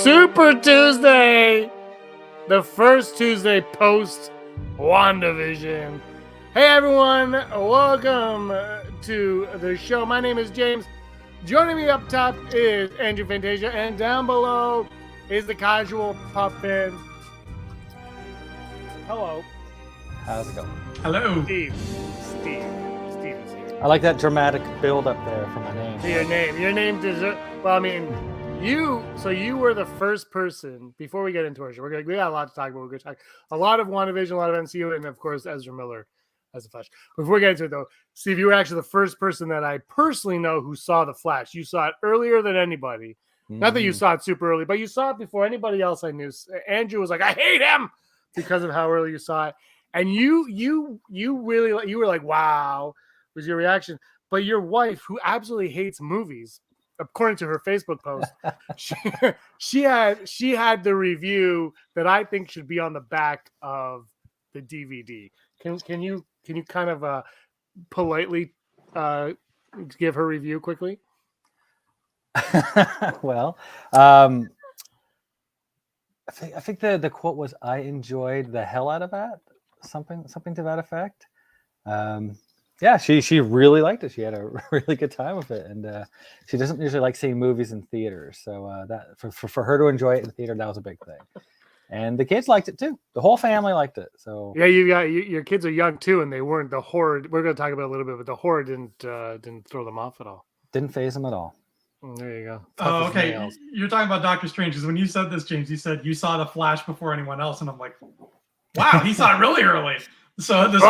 Super Tuesday, the first Tuesday post WandaVision. Hey everyone, welcome to the show. My name is James. Joining me up top is Andrew Fantasia, and down below is the casual pop fan. Hello. How's it going? Hello. Steve is here. I like that dramatic build up there for my name. Your name deserves. Well, I mean, you were the first person. Before we get into our show, we got a lot to talk about. We're going to talk a lot of WandaVision, a lot of MCU, and of course Ezra Miller as the Flash. Before we get into it, though, Steve, you were actually the first person that I personally know who saw the Flash. You saw it earlier than anybody. Not that you saw it super early, but you saw it before anybody else I knew. Andrew was like, "I hate him," because of how early you saw it, and you were like, "Wow," was your reaction. But your wife, who absolutely hates movies, according to her Facebook post, she had the review that I think should be on the back of the DVD. Can you kind of politely give her review quickly? Well, I think the quote was, "I enjoyed the hell out of that," something to that effect. Yeah, she really liked it. She had a really good time with it, and she doesn't usually like seeing movies in theaters. So that for her to enjoy it in theater, that was a big thing. And the kids liked it too. The whole family liked it. So yeah, your kids are young too, and they weren't the horde. We're going to talk about it a little bit, but the horde didn't throw them off at all. Didn't phase them at all. There you go. Oh, okay. You're talking about Doctor Strange. Because when you said this, James, you said you saw the Flash before anyone else, and I'm like, wow, he saw it really early. So this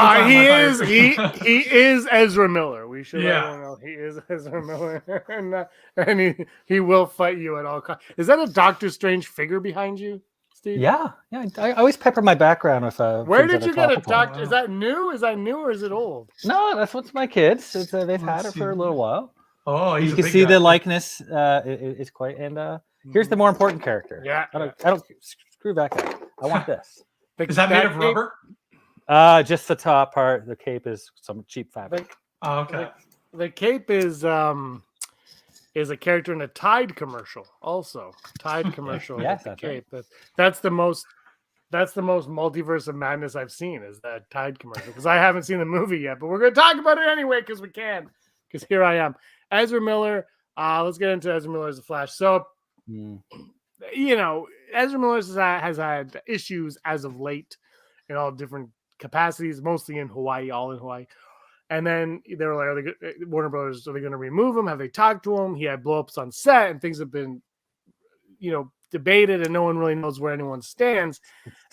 he is Ezra Miller. We should let everyone know he is Ezra Miller, and he will fight you at all costs. Is that a Doctor Strange figure behind you, Steve? Yeah. I always pepper my background with. Where did you get a Doctor? Is that new? Is that new or is it old? No, that's what's my kids. They've had it for a little while. Oh, you can see the likeness. It's quite. And here's the more important character. Yeah. I don't screw back up. I want this. Is that made of rubber? Just the top part. The cape is some cheap fabric. Oh, okay. The cape is a character in a Tide commercial. Also, Tide commercial. Yes, that's right. cape. That's the most multiverse of madness I've seen. Is that Tide commercial? Because I haven't seen the movie yet, but we're going to talk about it anyway because we can. Because here I am, Ezra Miller. Let's get into Ezra Miller as a Flash. So, Ezra Miller has had issues as of late in all different capacities, mostly in Hawaii, all in Hawaii. And then they were like, Warner Brothers, are they going to remove him? Have they talked to him? He had blowups on set, and things have been, debated, and no one really knows where anyone stands.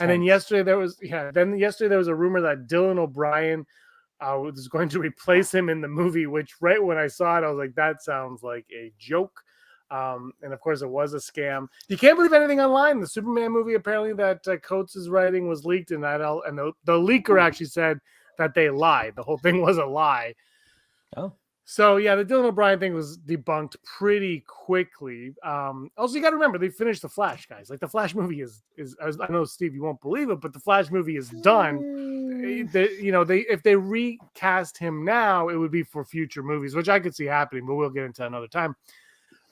And then yesterday there was a rumor that Dylan O'Brien was going to replace him in the movie, which right when I saw it, I was like, that sounds like a joke. And of course, it was a scam. You can't believe anything online. The Superman movie, apparently, that Coates is writing was leaked, and the leaker actually said that they lied. The whole thing was a lie. Oh. So, yeah, the Dylan O'Brien thing was debunked pretty quickly. Also, you got to remember, they finished The Flash, guys. Like, the Flash movie is I know, Steve, you won't believe it, but the Flash movie is done. If they recast him now, it would be for future movies, which I could see happening, but we'll get into another time.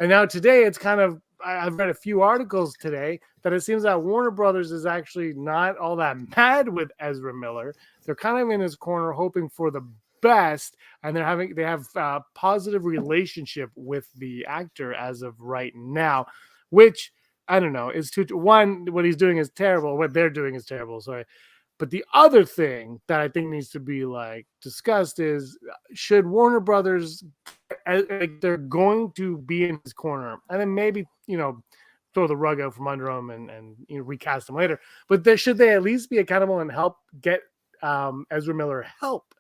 And now today, it's kind of, I've read a few articles today that it seems that Warner Brothers is actually not all that mad with Ezra Miller. They're kind of in his corner, hoping for the best, and they have a positive relationship with the actor as of right now, which I don't know is one, what he's doing is terrible, what they're doing is terrible. Sorry. But the other thing that I think needs to be discussed is, should Warner Brothers, they're going to be in his corner, and then maybe throw the rug out from under him and recast him later. But should they at least be accountable and help get Ezra Miller help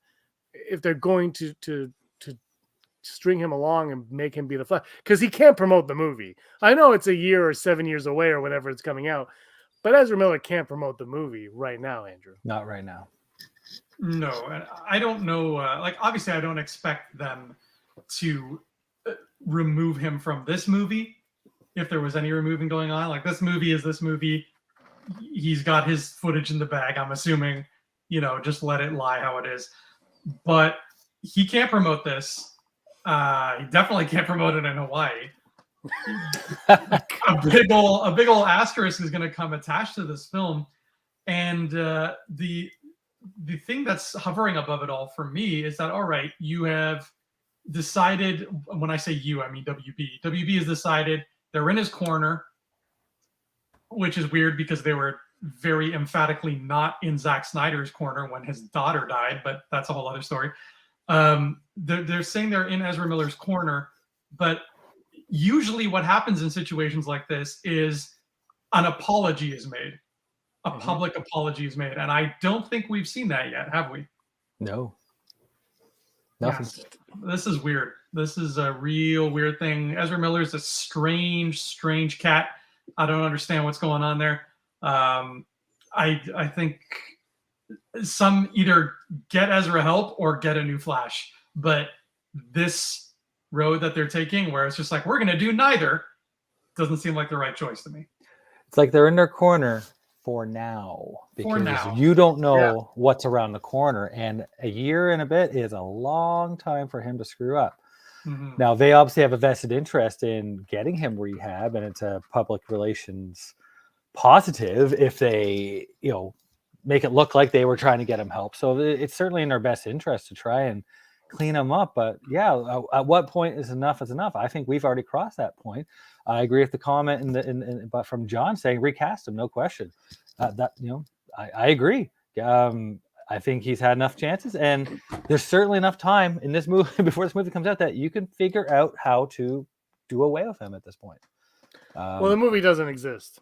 if they're going to string him along and make him be the Flash, because he can't promote the movie. I know it's a year or 7 years away or whenever it's coming out. But Ezra Miller can't promote the movie right now, Andrew. Not right now. No, and I don't know. Obviously, I don't expect them to remove him from this movie. If there was any removing going on, this movie is this movie. He's got his footage in the bag. I'm assuming, just let it lie how it is. But he can't promote this. He definitely can't promote it in Hawaii. a big old asterisk is going to come attached to this film, and the thing that's hovering above it all for me is that, all right, you have decided. When I say you, I mean WB. WB has decided they're in his corner, which is weird because they were very emphatically not in Zack Snyder's corner when his daughter died, but that's a whole other story. They're saying they're in Ezra Miller's corner, but usually what happens in situations like this is an apology is made. A public apology is made. And I don't think we've seen that yet, have we? No. Nothing. Yes. This is weird. This is a real weird thing. Ezra Miller is a strange cat. I don't understand what's going on there. I think some either get Ezra help or get a new Flash. But this road that they're taking, where it's just like, we're going to do neither, doesn't seem like the right choice to me. It's like they're in their corner for now, because you don't know what's around the corner, and a year and a bit is a long time for him to screw up. Now, they obviously have a vested interest in getting him rehab, and it's a public relations positive if they, make it look like they were trying to get him help. So it's certainly in their best interest to try and clean him up. But yeah, at what point is enough is enough? I think we've already crossed that point. I agree with the comment but from John saying recast him, no question. I agree. I think he's had enough chances, and there's certainly enough time in this movie before this movie comes out that you can figure out how to do away with him at this point. Well, the movie doesn't exist.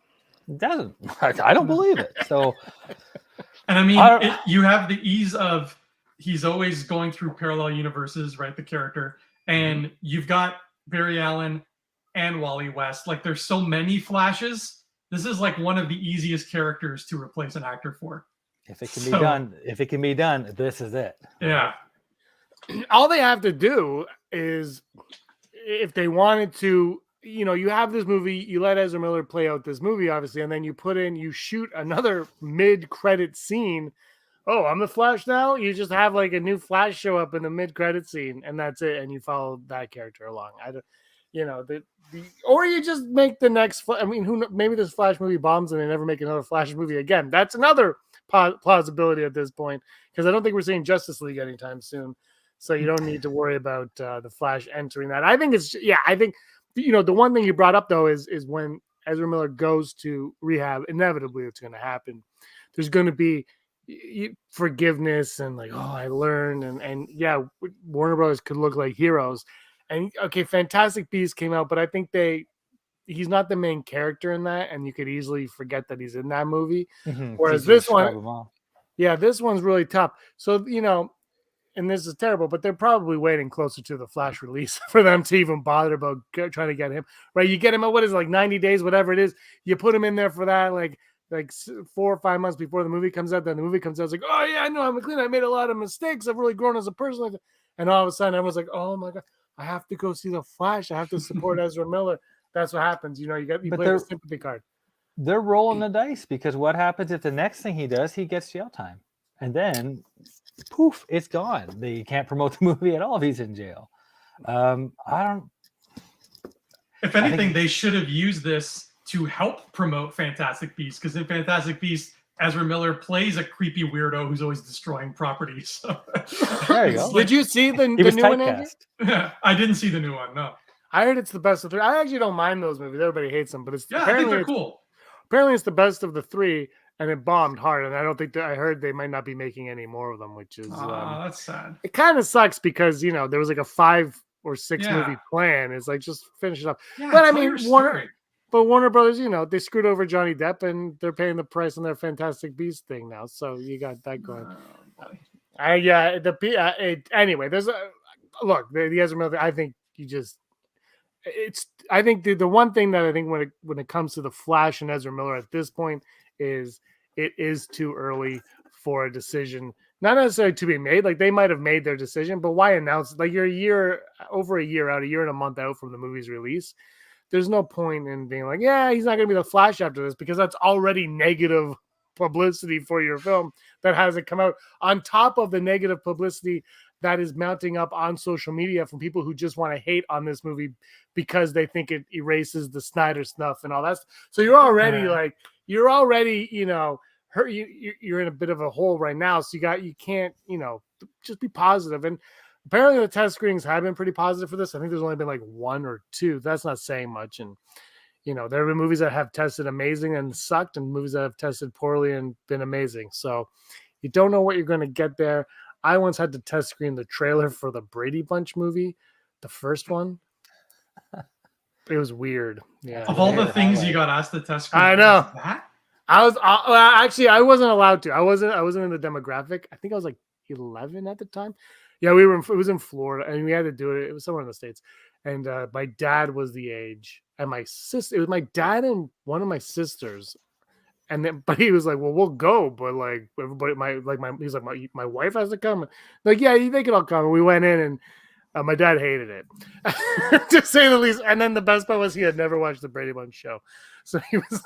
It doesn't. I don't believe it. So, and I mean, you have the ease of he's always going through parallel universes, right? The character, and you've got Barry Allen and Wally West. Like, there's so many Flashes. This is like one of the easiest characters to replace an actor for. If it can be done, this is it. Yeah. All they have to do is, if they wanted to, you have this movie, you let Ezra Miller play out this movie, obviously, and then you shoot another mid-credit scene. Oh, I'm the Flash now? You just have like a new Flash show up in the mid-credit scene, and that's it, and you follow that character along. Or you just make the next. Maybe this Flash movie bombs and they never make another Flash movie again. That's another plausibility at this point, because I don't think we're seeing Justice League anytime soon. So you don't need to worry about the Flash entering that. I think the one thing you brought up though is when Ezra Miller goes to rehab, inevitably it's going to happen. There's going to be forgiveness and like, oh, I learned, and Warner Brothers could look like heroes. And okay, Fantastic Beasts came out, but I think he's not the main character in that, and you could easily forget that he's in that movie. Whereas this one, this one's really tough. So, and this is terrible, but they're probably waiting closer to the Flash release for them to even bother about trying to get him, right? You get him at, what is it, like 90 days, whatever it is. You put him in there for that, like 4 or 5 months before the movie comes out. Then the movie comes out, it's like, oh yeah, I know, I'm clean. I made a lot of mistakes. I've really grown as a person. And all of a sudden, everyone's like, oh my God, I have to go see the Flash. I have to support Ezra Miller. That's what happens. You play the sympathy card. They're rolling the dice, because what happens if the next thing he does, he gets jail time, and then poof, it's gone. They can't promote the movie at all if he's in jail. If anything, they should have used this to help promote Fantastic Beasts, because in Fantastic Beasts, Ezra Miller plays a creepy weirdo who's always destroying properties. So. There you go. Did you see the new one, Andrew? Yeah, I didn't see the new one, no. I heard it's the best of 3. I actually don't mind those movies. Everybody hates them, but I think they're cool. Apparently, it's the best of the 3, and it bombed hard. And I don't think I heard they might not be making any more of them, which is that's sad. It kind of sucks because there was like a 5 or 6 movie plan. It's like, just finish it up. Yeah, but I mean, Warner Brothers, they screwed over Johnny Depp, and they're paying the price on their Fantastic Beasts thing now. So you got that going. Anyway, there's the Ezra Miller. I think I think the one thing that I think when it comes to the Flash and Ezra Miller at this point is it is too early for a decision, not necessarily to be made. Like, they might have made their decision, but why announce it? Like, you're over a year and a month out from the movie's release. There's no point in being like, yeah, he's not going to be the Flash after this, because that's already negative publicity for your film that hasn't come out, on top of the negative publicity that is mounting up on social media from people who just want to hate on this movie because they think it erases the Snyder stuff and all that. So you're already hurt. You're in a bit of a hole right now. So you can't, just be positive. And apparently the test screenings have been pretty positive for this. I think there's only been like 1 or 2. That's not saying much. And, there have been movies that have tested amazing and sucked, and movies that have tested poorly and been amazing. So you don't know what you're going to get there. I once had to test screen the trailer for the Brady Bunch movie, the first one. It was weird. Yeah. Of all the things you got asked to test screen, I know. that? I wasn't allowed to. I wasn't in the demographic. I think I was like 11 at the time. Yeah, it was in Florida, and we had to do it. It was somewhere in the States. And my dad was the age, and my sister. It was my dad and one of my sisters. And then, but he was like, "Well, we'll go, but like everybody, he's like, my wife has to come." Like, yeah, they can all come. And we went in, and my dad hated it, to say the least. And then the best part was he had never watched the Brady Bunch show, so he was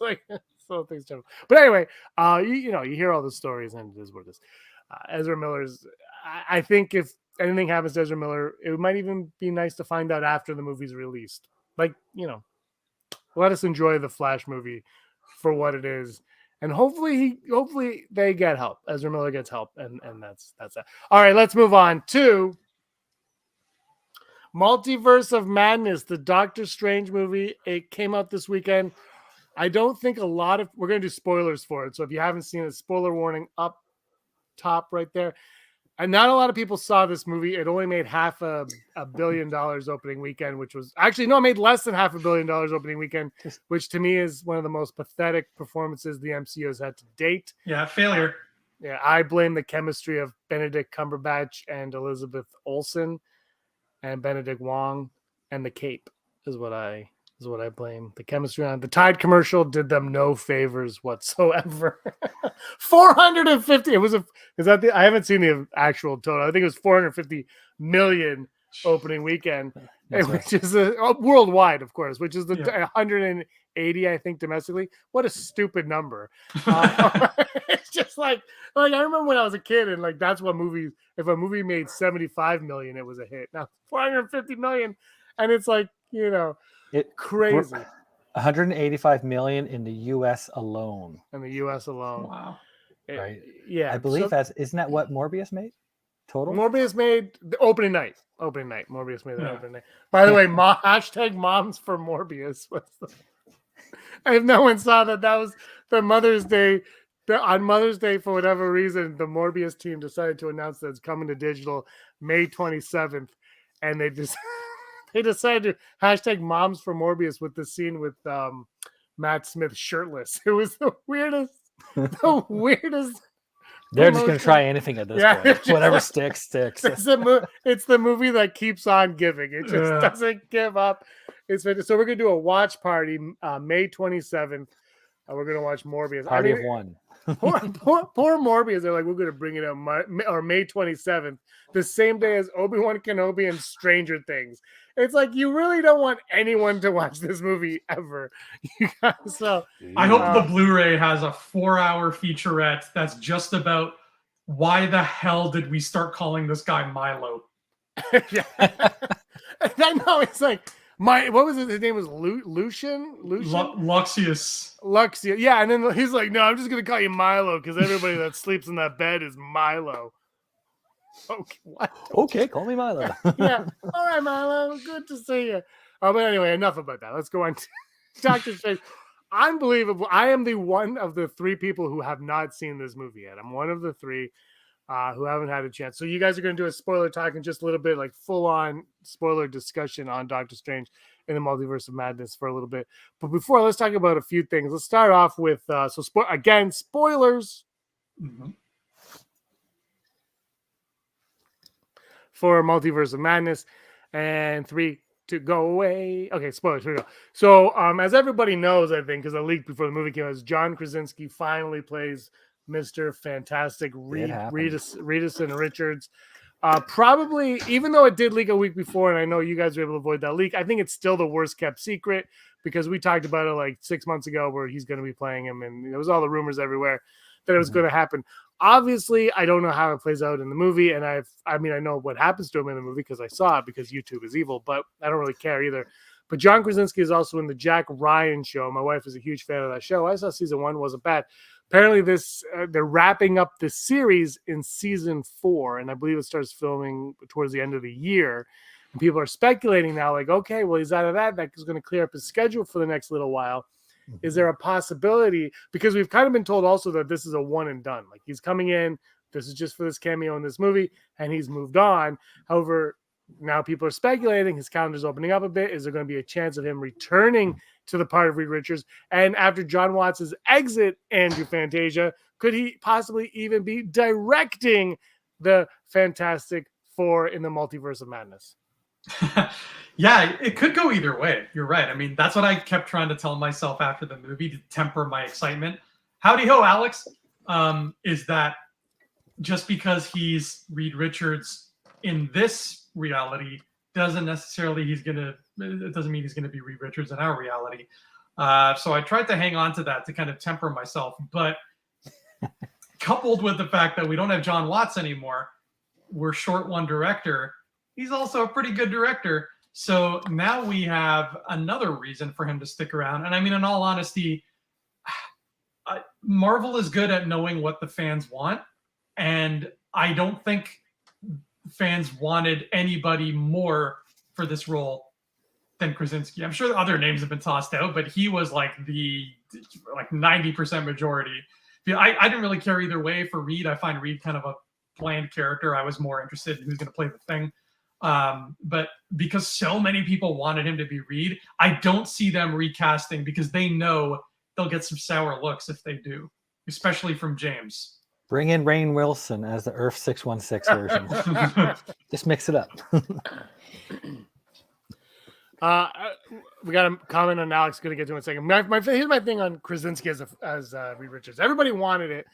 like, so things terrible. But anyway, you hear all the stories, and it is what it is. Ezra Miller's. I think if anything happens to Ezra Miller, it might even be nice to find out after the movie's released. Like, let us enjoy the Flash movie for what it is, and hopefully they get help. Ezra Miller gets help, and that's that. All right, let's move on to Multiverse of Madness, the Doctor Strange movie. It came out this weekend. I don't think we're going to do spoilers for it, so if you haven't seen it, spoiler warning up top right there. And not a lot of people saw this movie. It only made $500 million opening weekend, which was actually, no, it made less than $500 million opening weekend, which to me is one of the most pathetic performances the MCU has had to date. Yeah, failure. Yeah, I blame the chemistry of Benedict Cumberbatch and Elizabeth Olsen and Benedict Wong, and the cape is what I blame the chemistry on. The Tide commercial did them no favors whatsoever. 450. I haven't seen the actual total. I think it was 450 million opening weekend, which is worldwide, of course, which is the 180, I think, domestically. What a stupid number. It's just like I remember when I was a kid, and like that's what movies. If a movie made 75 million, it was a hit. Now 450 million, and it's like crazy. 185 million in the U.S. alone. Wow. Right. Yeah. I believe isn't that what Morbius made? Total? Morbius made the opening night. Morbius made the opening night. By the way, hashtag moms for Morbius. If no one saw that was the Mother's Day. On Mother's Day, for whatever reason, the Morbius team decided to announce that it's coming to digital May 27th. And they just... They decided to hashtag moms for Morbius with the scene with Matt Smith shirtless. It was the weirdest. They're just going to try anything at this point. Whatever sticks. It's the movie that keeps on giving. It just doesn't give up. So we're going to do a watch party May 27th. We're going to watch Morbius. Party of one. Poor Morbius. They're like, we're going to bring it out May 27th, the same day as Obi-Wan Kenobi and Stranger Things. It's like, you really don't want anyone to watch this movie ever. So I hope the Blu-ray has a 4-hour featurette that's just about why the hell did we start calling this guy Milo? Yeah. I know, it's like, what was it? His name was Lucian? Luxius. Yeah, and then he's like, no, I'm just going to call you Milo because everybody that sleeps in that bed is Milo. Okay, what? Okay, call me Milo. Yeah. All right, Milo. Good to see you. But anyway, enough about that. Let's go on to Doctor Strange. Unbelievable. I am the one of the 3 people who have not seen this movie yet. I'm one of the 3 who haven't had a chance. So you guys are going to do a spoiler talk in just a little bit, like full-on spoiler discussion on Doctor Strange in the Multiverse of Madness for a little bit. But before, let's talk about a few things. Let's start off with, spoilers. Mm-hmm. For Multiverse of Madness, and 3 to go away. Okay, spoilers. Here we go. So, as everybody knows, I think, because I leaked before the movie came out, is John Krasinski finally plays Mr. Fantastic Reedison Richards. Probably, even though it did leak a week before, and I know you guys were able to avoid that leak, I think it's still the worst kept secret because we talked about it like 6 months ago where he's going to be playing him, and there was all the rumors everywhere that it was going to happen. Obviously, I don't know how it plays out in the movie, and I know what happens to him in the movie because I saw it because YouTube is evil, but I don't really care either. But John Krasinski is also in the Jack Ryan show. My wife is a huge fan of that show. I saw season 1, wasn't bad. Apparently, they're wrapping up the series in season 4, and I believe it starts filming towards the end of the year. And people are speculating now, like, okay, well, he's out of that. That is going to clear up his schedule for the next little while. Is there a possibility? Because we've kind of been told also that this is a one and done. Like, he's coming in, this is just for this cameo in this movie, and he's moved on. However, now people are speculating his calendar's opening up a bit. Is there going to be a chance of him returning to the part of Reed Richards? And after John Watts' exit, Andrew Fantasia, could he possibly even be directing the Fantastic Four in the Multiverse of Madness? Yeah, it could go either way. You're right. I mean, that's what I kept trying to tell myself after the movie to temper my excitement. Howdy ho, Alex. Is that just because he's Reed Richards in this reality doesn't necessarily it doesn't mean he's gonna be Reed Richards in our reality. So I tried to hang on to that to kind of temper myself, but coupled with the fact that we don't have John Watts anymore, we're short one director. He's also a pretty good director. So now we have another reason for him to stick around. And I mean, in all honesty, Marvel is good at knowing what the fans want. And I don't think fans wanted anybody more for this role than Krasinski. I'm sure the other names have been tossed out, but he was like the 90% majority. I didn't really care either way for Reed. I find Reed kind of a bland character. I was more interested in who's going to play the Thing. But because so many people wanted him to be Reed, I don't see them recasting because they know they'll get some sour looks if they do, especially from James. Bring in Rainn Wilson as the Earth 616 version. Just mix it up. We got a comment on Alex. Going to get to it in a second. Here's my thing on Krasinski as Reed Richards. Everybody wanted it.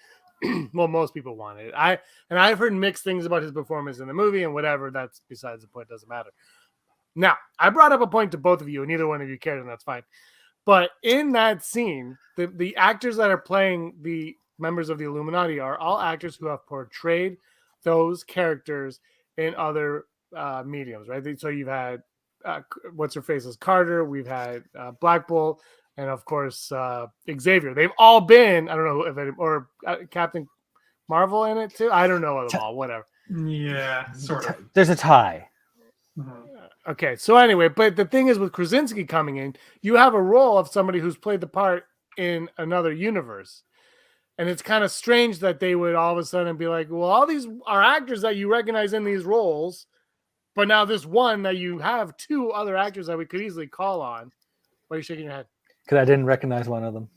Well, most people wanted it. I've heard mixed things about his performance in the movie and whatever. That's besides the point. Doesn't matter. Now, I brought up a point to both of you, and neither one of you cared, and that's fine. But in that scene, the actors that are playing the members of the Illuminati are all actors who have portrayed those characters in other mediums, right? So you've had what's her face as Carter. We've had Black Bolt. And of course, Xavier. They've all been, I don't know if or Captain Marvel in it too. I don't know them all, whatever. Yeah, sort of. There's a tie. Okay, so anyway, but the thing is with Krasinski coming in, you have a role of somebody who's played the part in another universe. And it's kind of strange that they would all of a sudden be like, well, all these are actors that you recognize in these roles, but now this one that you have two other actors that we could easily call on. Why are you shaking your head? Because I didn't recognize one of them.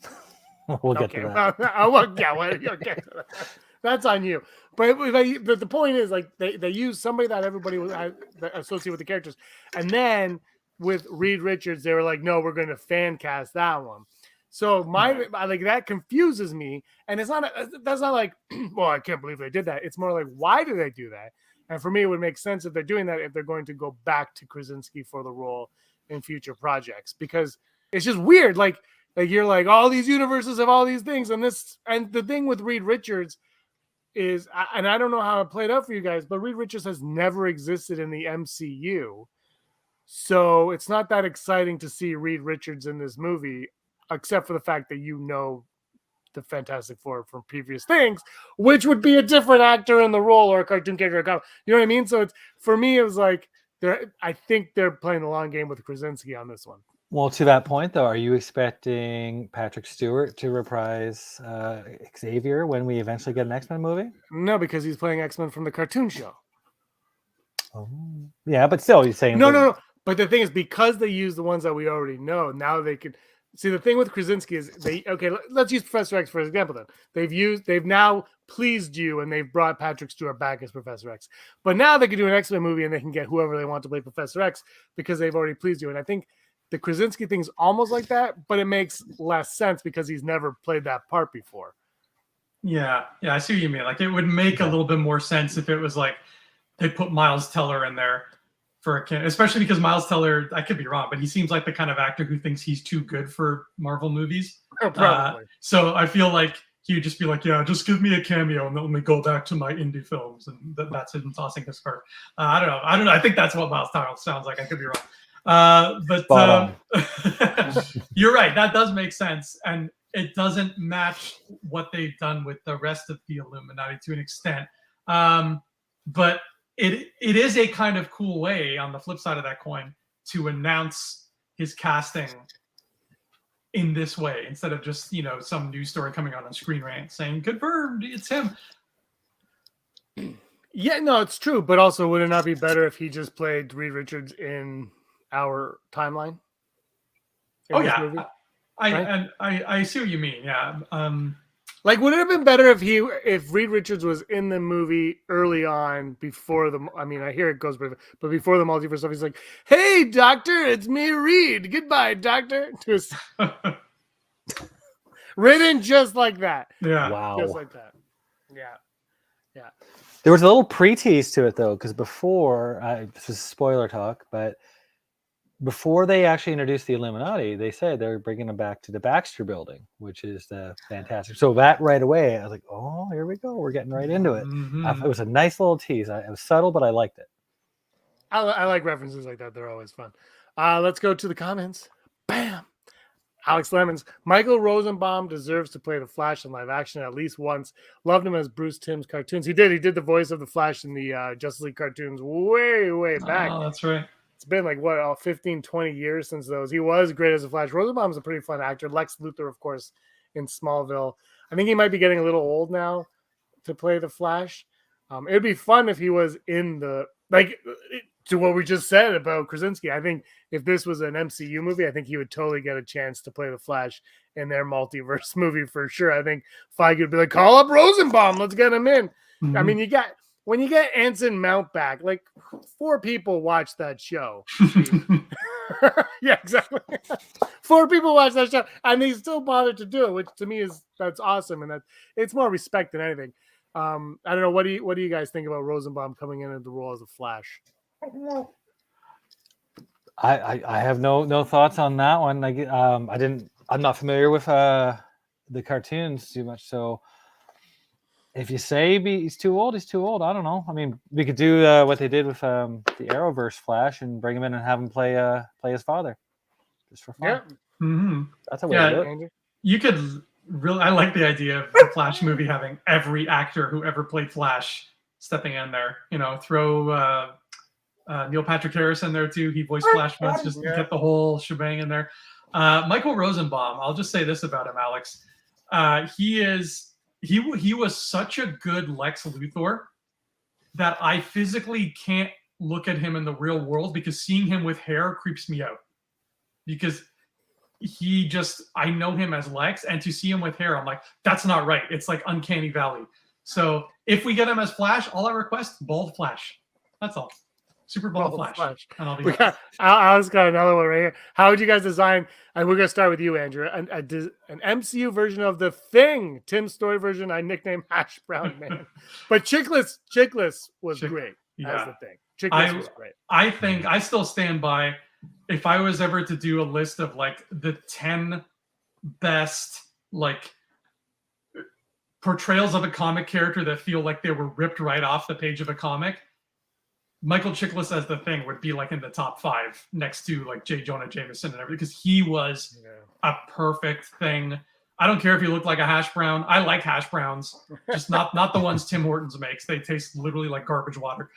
We'll get to that. Okay. That's on you. But the point is, like, they use somebody that everybody was associated with the characters. And then with Reed Richards, they were like, no, we're going to fan cast that one. So that confuses me. And that's not like, well, I can't believe they did that. It's more like, why do they do that? And for me, it would make sense if they're doing that, if they're going to go back to Krasinski for the role in future projects, because it's just weird. Like you're like, all these universes have all these things, and the thing with Reed Richards is, and I don't know how it played out for you guys, but Reed Richards has never existed in the MCU, so it's not that exciting to see Reed Richards in this movie, except for the fact that the Fantastic Four from previous things, which would be a different actor in the role or a cartoon character. You know what I mean? So for me, it was like I think they're playing the long game with Krasinski on this one. Well, to that point, though, are you expecting Patrick Stewart to reprise Xavier when we eventually get an X-Men movie? No, because he's playing X-Men from the cartoon show. Oh, yeah, but still, you're saying no. But the thing is, because they use the ones that we already know, now they could see. The thing with Krasinski is let's use Professor X for example. Then they've now pleased you, and they've brought Patrick Stewart back as Professor X. But now they can do an X-Men movie, and they can get whoever they want to play Professor X because they've already pleased you. And I think the Krasinski thing's almost like that, but it makes less sense because he's never played that part before. Yeah, I see what you mean. Like, it would make a little bit more sense if it was like they put Miles Teller in there for a kid, especially because Miles Teller, I could be wrong, but he seems like the kind of actor who thinks he's too good for Marvel movies. Oh, probably. So I feel like, he would just be like, "Yeah, just give me a cameo and let me go back to my indie films," and that's him tossing his card. I don't know. I think that's what Miles Teller sounds like. I could be wrong, but you're right. That does make sense, and it doesn't match what they've done with the rest of the Illuminati to an extent. But it is a kind of cool way, on the flip side of that coin, to announce his casting in this way, instead of just, some news story coming out on Screen Rant saying, confirmed, it's him. Yeah, no, it's true. But also, would it not be better if he just played Reed Richards in our timeline? Oh, yeah. I see what you mean. Yeah. Like, would it have been better if Reed Richards was in the movie early on, before I hear it goes, but before the multiverse stuff, he's like, "Hey, doctor, it's me, Reed. Goodbye, doctor." Just written just like that. Yeah. Wow. Just like that. Yeah. Yeah. There was a little pre-tease to it, though, because before, this is spoiler talk, but before they actually introduced the Illuminati, they said they were bringing them back to the Baxter Building, which is fantastic. So that right away, I was like, "Oh, here we go. We're getting right into it." Mm-hmm. It was a nice little tease. It was subtle, but I liked it. I like references like that. They're always fun. Let's go to the comments. Bam. Alex Lemons. Michael Rosenbaum deserves to play the Flash in live action at least once. Loved him as Bruce Timm's cartoons. He did. He did the voice of the Flash in the Justice League cartoons way back. Oh, that's right. It's been like, 15, 20 years since those. He was great as a Flash. Rosenbaum's a pretty fun actor. Lex Luthor, of course, in Smallville. I think he might be getting a little old now to play the Flash. It'd be fun if he was in to what we just said about Krasinski. I think if this was an MCU movie, I think he would totally get a chance to play the Flash in their multiverse movie for sure. I think Feige would be like, "Call up Rosenbaum. Let's get him in." Mm-hmm. I mean, when you get Anson Mount back, like 4 people watch that show. Yeah, exactly. 4 people watch that show, and they still bothered to do it, which to me that's awesome, and it's more respect than anything. I don't know. What do you guys think about Rosenbaum coming into the role as a Flash? I have no thoughts on that one. I'm not familiar with the cartoons too much, so. If you say he's too old, he's too old. I don't know. I mean, we could do what they did with the Arrowverse Flash and bring him in and have him play his father, just for fun. Yeah, mm-hmm. That's a way to do it. You could really. I like the idea of the Flash movie having every actor who ever played Flash stepping in there. Throw Neil Patrick Harris in there too. He voiced Flash once. Just get the whole shebang in there. Michael Rosenbaum. I'll just say this about him, Alex. He was such a good Lex Luthor that I physically can't look at him in the real world, because seeing him with hair creeps me out. Because I know him as Lex, and to see him with hair, I'm like, that's not right. It's like Uncanny Valley. So if we get him as Flash, all I request, bald Flash. That's all. Super Bowl Flash. And I'll be Alex got another one right here. How would you guys design, and we're going to start with you, Andrew, an MCU version of The Thing? Tim's story version, I nicknamed Hash Brown Man. But Chickless was great as The Thing. Chickless was great. I think I still stand by, if I was ever to do a list of like the 10 best portrayals of a comic character that feel like they were ripped right off the page of a comic, Michael Chiklis as The Thing would be like in the top 5 next to like J. Jonah Jameson and everything, because he was a perfect Thing. I don't care if he looked like a hash brown. I like hash browns, just not the ones Tim Hortons makes. They taste literally like garbage water.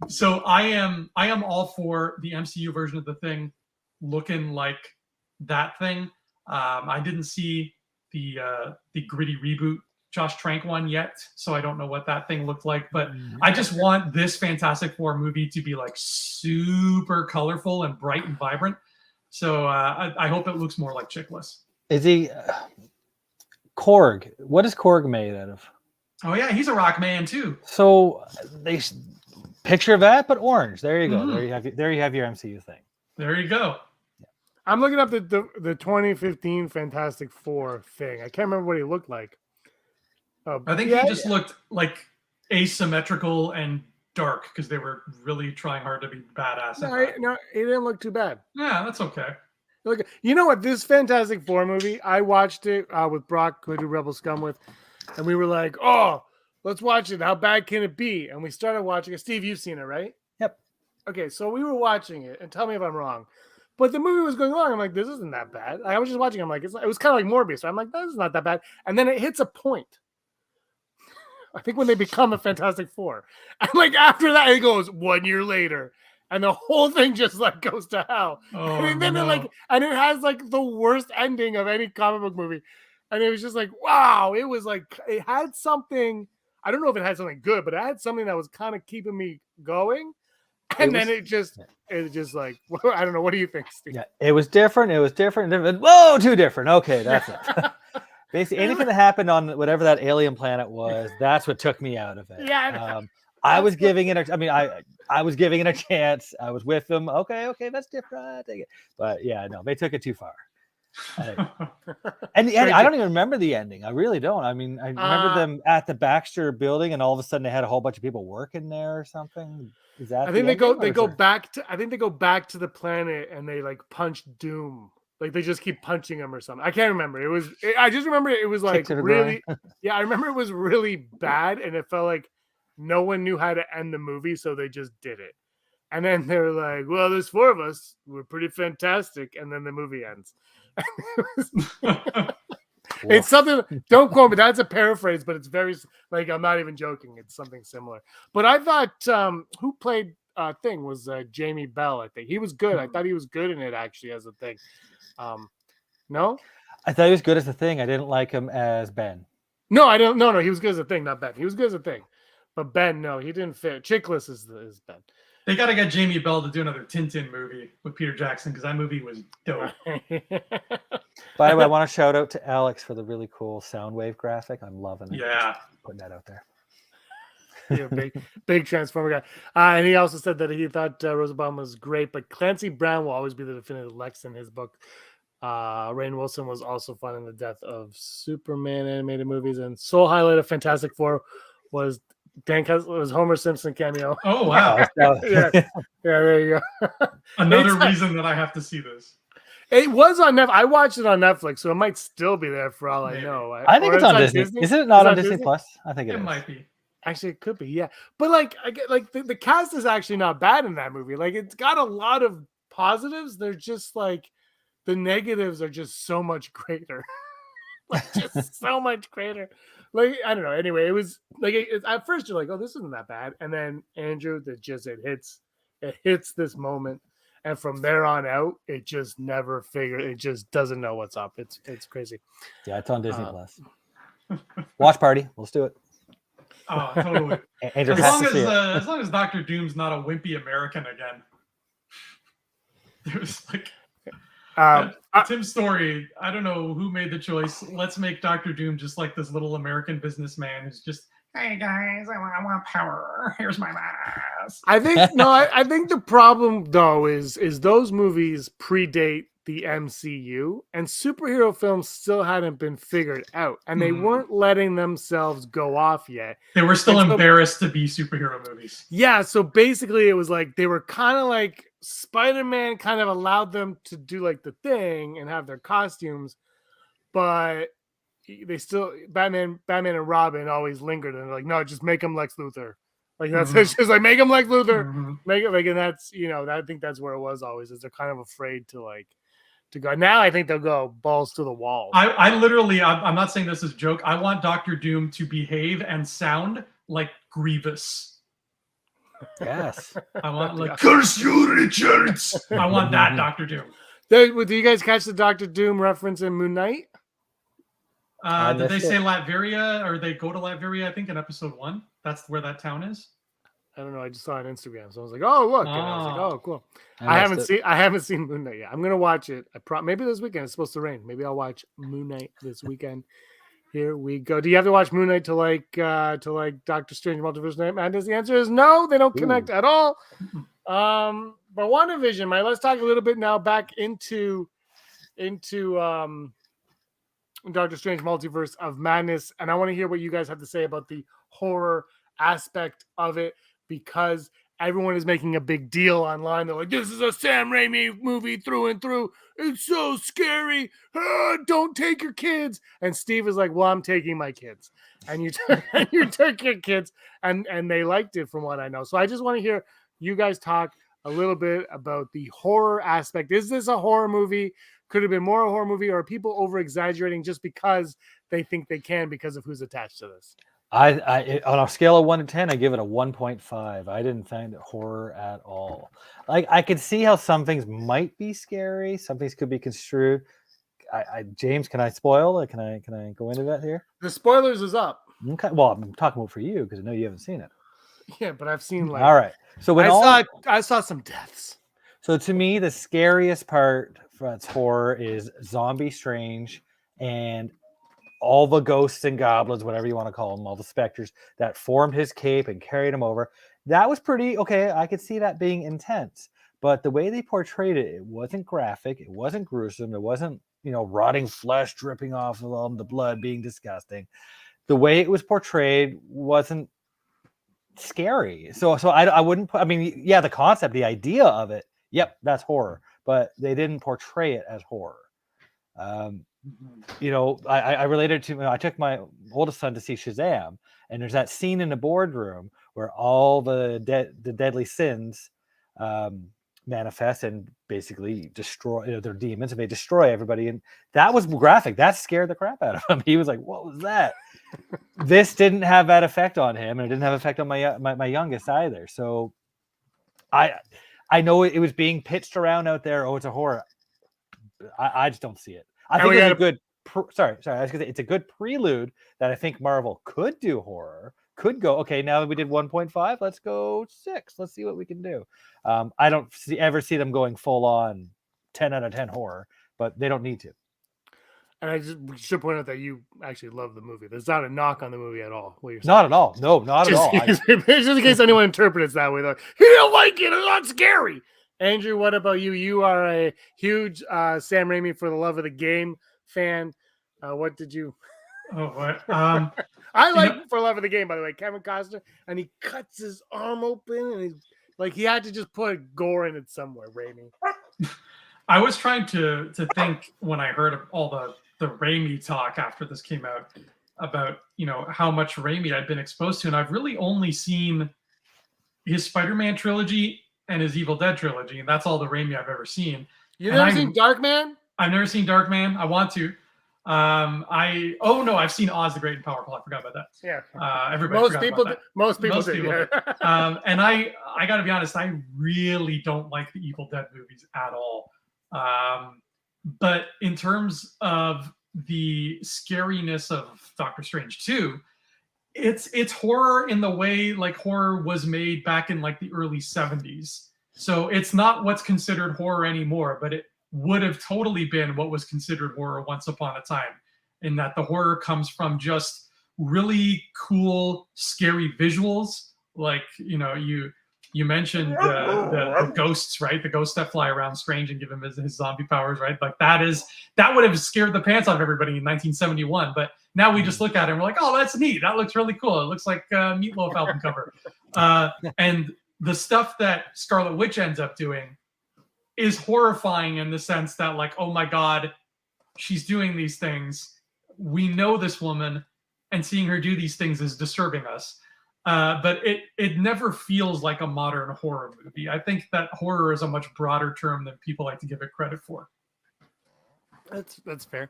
So I am all for the MCU version of The Thing looking like that Thing. I didn't see the gritty reboot Josh Trank one yet, so I don't know what that thing looked like, but I just want this Fantastic Four movie to be like super colorful and bright and vibrant. So I hope it looks more like Chickless. Is he Korg? What is Korg made out of? Oh yeah, he's a rock man too. So they picture that, but orange. There you go. There you have your MCU thing. There you go. I'm looking up the 2015 Fantastic Four thing. I can't remember what he looked like. I think he just looked like asymmetrical and dark because they were really trying hard to be badass. No, he didn't look too bad. Yeah, that's okay. Look, you know what? This Fantastic Four movie, I watched it with Brock, who I do Rebel Scum with, and we were like, "Oh, let's watch it. How bad can it be?" And we started watching it. Steve, you've seen it, right? Yep. Okay, so we were watching it, and tell me if I'm wrong. But the movie was going along. I'm like, this isn't that bad. I was just watching. I'm like, it was kind of like Morbius. So I'm like, this is not that bad. And then it hits a point. I think when they become a Fantastic Four, and like after that, it goes 1 year later, and the whole thing just like goes to hell. Oh, And then no. it has like the worst ending of any comic book movie. And it was just like, wow, it was like it had something. I don't know if it had something good, but it had something that was kind of keeping me going. And then it just like, I don't know. What do you think, Steve? Yeah, it was different. Whoa, too different. Okay, that's it. Basically, anything that happened on whatever that alien planet was, that's what took me out of it. Yeah, I was giving it. I was giving it a chance. I was with them. Okay, that's different. I take it. But yeah, no, they took it too far. And I don't even remember the ending. I really don't. I mean, I remember them at the Baxter building, and all of a sudden they had a whole bunch of people working there or something. Is that? I think they go back to. I think they go back to the planet and they like punch Doom. Like they just keep punching him or something. I can't remember. I just remember it was like really. Yeah, I remember it was really bad, and it felt like no one knew how to end the movie, so they just did it. And then they're like, "Well, there's 4 of us. We're pretty fantastic," and then the movie ends. It's something. Don't quote me. That's a paraphrase, but it's very like I'm not even joking. It's something similar. But I thought who played Thing was Jamie Bell. I think he was good. I thought he was good in it actually as a Thing. No, I thought he was good as a Thing. I didn't like him as Ben. No, I don't. No, he was good as a Thing, not Ben. He was good as a Thing, but Ben, no, he didn't fit. Chickless is Ben. They got to get Jamie Bell to do another Tintin movie with Peter Jackson because that movie was dope. By the way, I want to shout out to Alex for the really cool Soundwave graphic. I'm loving it. Yeah. Just putting that out there. Yeah, big Transformer guy. And he also said that he thought Rosenbaum was great, but Clancy Brown will always be the definitive Lex in his book. Rainn Wilson was also fun in the death of Superman animated movies, and sole highlight of Fantastic Four was was Homer Simpson cameo. Oh wow! yeah, there you go. Another reason that I have to see this. It was on Netflix. I watched it on Netflix, so it might still be there for all I know. I think it's on Disney. Is it not on Disney Plus? I think it might be. Actually, it could be. Yeah, but like, I get like the cast is actually not bad in that movie. Like, it's got a lot of positives. They're just like the negatives are just so much greater. Like, just so much greater. Like, I don't know. Anyway, it was like at first you're like, oh, this isn't that bad, and then Andrew, it hits this moment. And from there on out, it just never figured. It just doesn't know what's up. It's crazy. Yeah, it's on Disney Plus. Watch party. Let's do it. Oh, totally. As long as Dr. Doom's not a wimpy American again. It was like Tim Story. I don't know who made the choice. Let's make Dr. Doom just like this little American businessman who's just, hey guys, I want power. Here's my mask. I think the problem though is those movies predate the MCU, and superhero films still hadn't been figured out, and they weren't letting themselves go off yet. They were still embarrassed to be superhero movies. Yeah, so basically it was like they were kind of like Spider-Man kind of allowed them to do like the Thing and have their costumes, but they still Batman and Robin always lingered, and they're like, no, just make him Lex Luthor. Like that's it's just like make him Lex Luthor, make it like, and that's I think that's where it was always, is they're kind of afraid to go. Now I think they'll go balls to the wall. I literally, I'm not saying this is a joke. I want Dr. Doom to behave and sound like Grievous. Yes. I want like curse you, Richards. I want that Dr. Doom. Do you guys catch the Dr. Doom reference in Moon Knight? Did they say Latveria, or they go to Latveria? I think in episode 1. That's where that town is. I don't know. I just saw it on Instagram, so I was like, "Oh, look!" And I was like, "Oh, cool." I haven't seen Moon Knight yet. I'm gonna watch it. Maybe this weekend. It's supposed to rain. Maybe I'll watch Moon Knight this weekend. Here we go. Do you have to watch Moon Knight to like Doctor Strange Multiverse of Madness? The answer is no. They don't connect at all. But WandaVision. Let's talk a little bit now back into Doctor Strange Multiverse of Madness, and I want to hear what you guys have to say about the horror aspect of it, because everyone is making a big deal online. They're like, this is a Sam Raimi movie through and through. It's so scary. Don't take your kids. And Steve is like, well, I'm taking my kids. And you took your kids, and they liked it from what I know. So I just want to hear you guys talk a little bit about the horror aspect. Is this a horror movie? Could have been more a horror movie, or are people over exaggerating just because they think they can because of who's attached to this? I on a scale of 1 to 10, I give it a 1.5. I didn't find it horror at all. Like, I could see how some things might be scary, some things could be construed. James, can I spoil? Can I go into that here? The spoilers is up. Okay. Well, I'm talking about for you because I know you haven't seen it. Yeah, but I've seen like. All right. So when I saw some deaths. So to me, the scariest part for its horror is Zombie Strange and all the ghosts and goblins, whatever you want to call them, all the specters that formed his cape and carried him over. That was pretty okay. I could see that being intense, but the way they portrayed it, it wasn't graphic. It wasn't gruesome. It wasn't, rotting flesh dripping off of them, the blood being disgusting. The way it was portrayed wasn't scary. So I wouldn't put, yeah, the concept, the idea of it, yep, that's horror, but they didn't portray it as horror. I related to, I took my oldest son to see Shazam, and there's that scene in the boardroom where all the deadly sins manifest and basically destroy, they're demons, and they destroy everybody. And that was graphic. That scared the crap out of him. He was like, what was that? This didn't have that effect on him, and it didn't have effect on my youngest either. So I know it was being pitched around out there. Oh, it's a horror. I just don't see it. I think it's a good. Sorry. I was gonna say it's a good prelude that I think Marvel could do horror. Could go, okay, now that we did 1.5, let's go 6. Let's see what we can do. I don't ever see them going full on 10 out of 10 horror, but they don't need to. And I just should point out that you actually love the movie. There's not a knock on the movie at all. Not at all. No, not at all. Just in case anyone interprets that way, though. You don't like it. It's not scary. Andrew, what about you? You are a huge Sam Raimi for the love of the game fan. What did you... Oh, what? I like For Love of the Game, by the way, Kevin Costner, and he cuts his arm open, and he's like, he had to just put gore in it somewhere, Raimi. I was trying to think when I heard all the Raimi talk after this came out about, how much Raimi I'd been exposed to, and I've really only seen his Spider-Man trilogy and his Evil Dead trilogy, and that's all the Raimi I've ever seen. You've never seen Darkman? I've never seen Darkman. I want to. I've seen Oz the Great and Powerful. I forgot about that. Yeah. Most people did. And I got to be honest, I really don't like the Evil Dead movies at all. But in terms of the scariness of Doctor Strange 2, it's horror in the way like horror was made back in like the early 70s. So it's not what's considered horror anymore, but it would have totally been what was considered horror once upon a time, in that the horror comes from just really cool, scary visuals. Like, you mentioned the ghosts, right? The ghosts that fly around Strange and give him his zombie powers, right? Like that would have scared the pants off everybody in 1971. But now we just look at it and we're like, oh, that's neat. That looks really cool. It looks like a Meatloaf album cover. And the stuff that Scarlet Witch ends up doing is horrifying in the sense that, like, oh my God, she's doing these things. We know this woman, and seeing her do these things is disturbing us. But it never feels like a modern horror movie. I think that horror is a much broader term than people like to give it credit for. That's fair.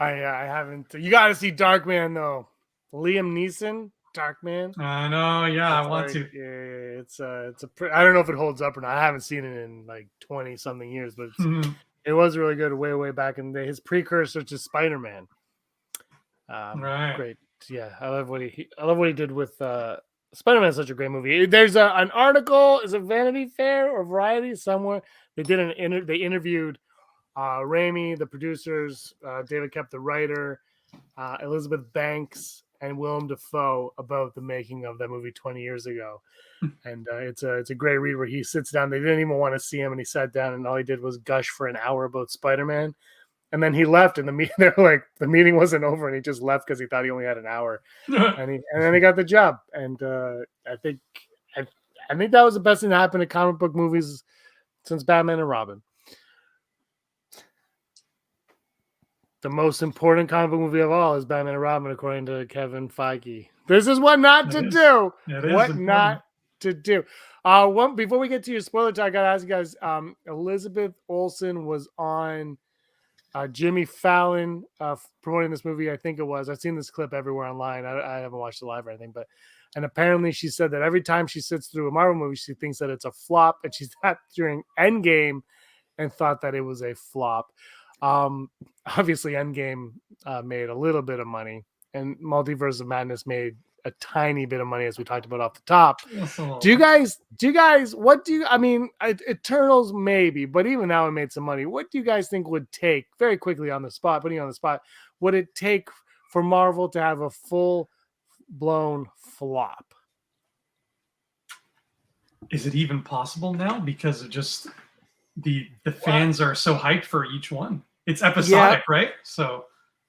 I haven't. You got to see Darkman though. Liam Neeson. Darkman. I know, yeah, I want to. Yeah, it's I don't know if it holds up or not. I haven't seen it in like 20 something years, but it was really good way back in the day. His precursor to Spider-Man. Right. Great. Yeah, I love what he did with Spider-Man. Is such a great movie. There's an article. Is it Vanity Fair or Variety somewhere? They did they interviewed Raimi, the producers, David Koepp, the writer, Elizabeth Banks, and Willem Dafoe about the making of that movie 20 years ago. And it's a great read where he sits down. They didn't even want to see him, and he sat down, and all he did was gush for an hour about Spider-Man. And then he left, and they're like, the meeting wasn't over, and he just left because he thought he only had an hour. and then he got the job. And I think I think that was the best thing that happened to comic book movies since Batman and Robin. The most important comic book movie of all is Batman and Robin, according to Kevin Feige. This is what not to do. What not to do. Before we get to your spoiler talk, I gotta ask you guys. Elizabeth Olsen was on Jimmy Fallon promoting this movie. I think it was. I've seen this clip everywhere online. I haven't watched it live or anything, and apparently she said that every time she sits through a Marvel movie, she thinks that it's a flop, and she sat during Endgame and thought that it was a flop. Obviously Endgame made a little bit of money, and Multiverse of Madness made a tiny bit of money, as we talked about off the top. Do you guys Eternals maybe, but even now it made some money. What do you guys think would take, very quickly on the spot, putting you on the spot, would it take for Marvel to have a full blown flop? Is it even possible now? Because of just the fans are so hyped for each one. It's episodic, right? So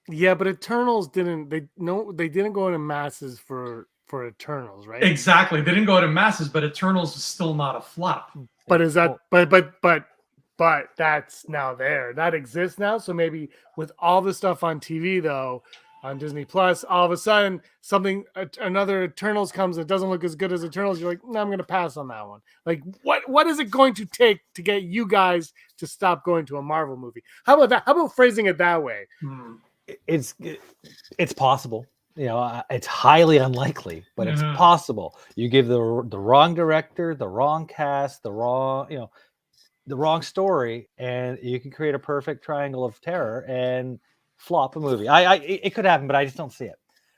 yeah, but Eternals didn't go into masses for Eternals, right? Exactly. They didn't go into masses, but Eternals is still not a flop. But is that but that's now there. That exists now. So maybe with all the stuff on TV though, on Disney Plus, all of a sudden another Eternals comes that doesn't look as good as Eternals. You're like, no, I'm going to pass on that one. Like, what is it going to take to get you guys to stop going to a Marvel movie? How about that? How about phrasing it that way? It's possible. It's highly unlikely, but it's possible. You give the wrong director, the wrong cast, the wrong story, and you can create a perfect triangle of terror and flop a movie. It could happen, but I just don't see it.